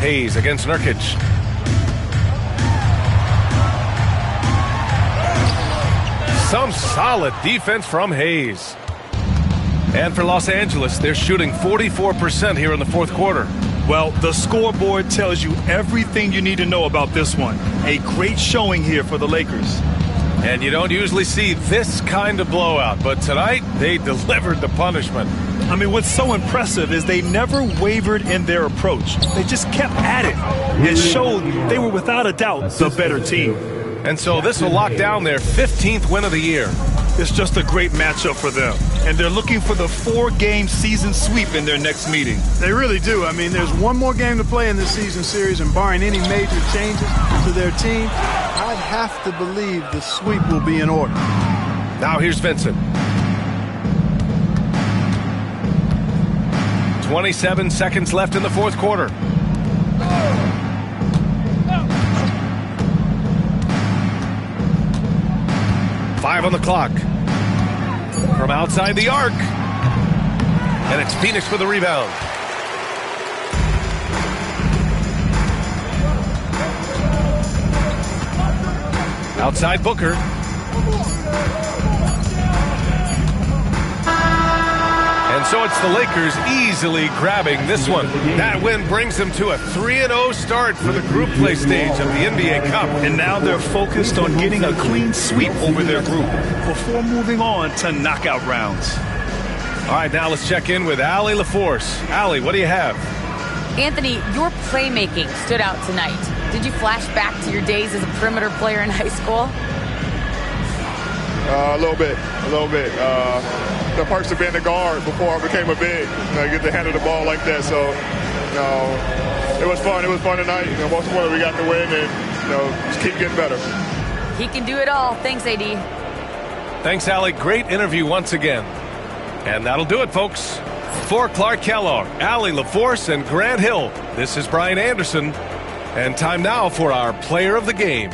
Hayes against Nurkic. Some solid defense from Hayes. And for Los Angeles, they're shooting 44% here in the fourth quarter. Well, the scoreboard tells you everything you need to know about this one. A great showing here for the Lakers. And you don't usually see this kind of blowout, but tonight they delivered the punishment. I mean, what's so impressive is they never wavered in their approach. They just kept at it. It showed they were without a doubt the better team. And so this will lock down their 15th win of the year. It's just a great matchup for them. And they're looking for the 4-game season sweep in their next meeting. They really do. I mean, there's one more game to play in this season series, and barring any major changes to their team, I'd have to believe the sweep will be in order. Now here's Vincent. 27 seconds left in the fourth quarter. Five on the clock. From outside the arc. And it's Phoenix for the rebound. Outside Booker. And so it's the Lakers easily grabbing this one. That win brings them to a 3-0 start for the group play stage of the NBA Cup. And now they're focused on getting a clean sweep over their group before moving on to knockout rounds. All right, now let's check in with Allie LaForce. Allie, what do you have? Anthony, your playmaking stood out tonight. Did you flash back to your days as a perimeter player in high school? A little bit. The perks of being a guard before I became a big. I get to handle the ball like that. So, it was fun. It was fun tonight. Most importantly, we got the win and, just keep getting better. He can do it all. Thanks, AD. Thanks, Allie. Great interview once again. And that'll do it, folks. For Clark Kellogg, Allie LaForce, and Grant Hill, this is Brian Anderson. And time now for our player of the game.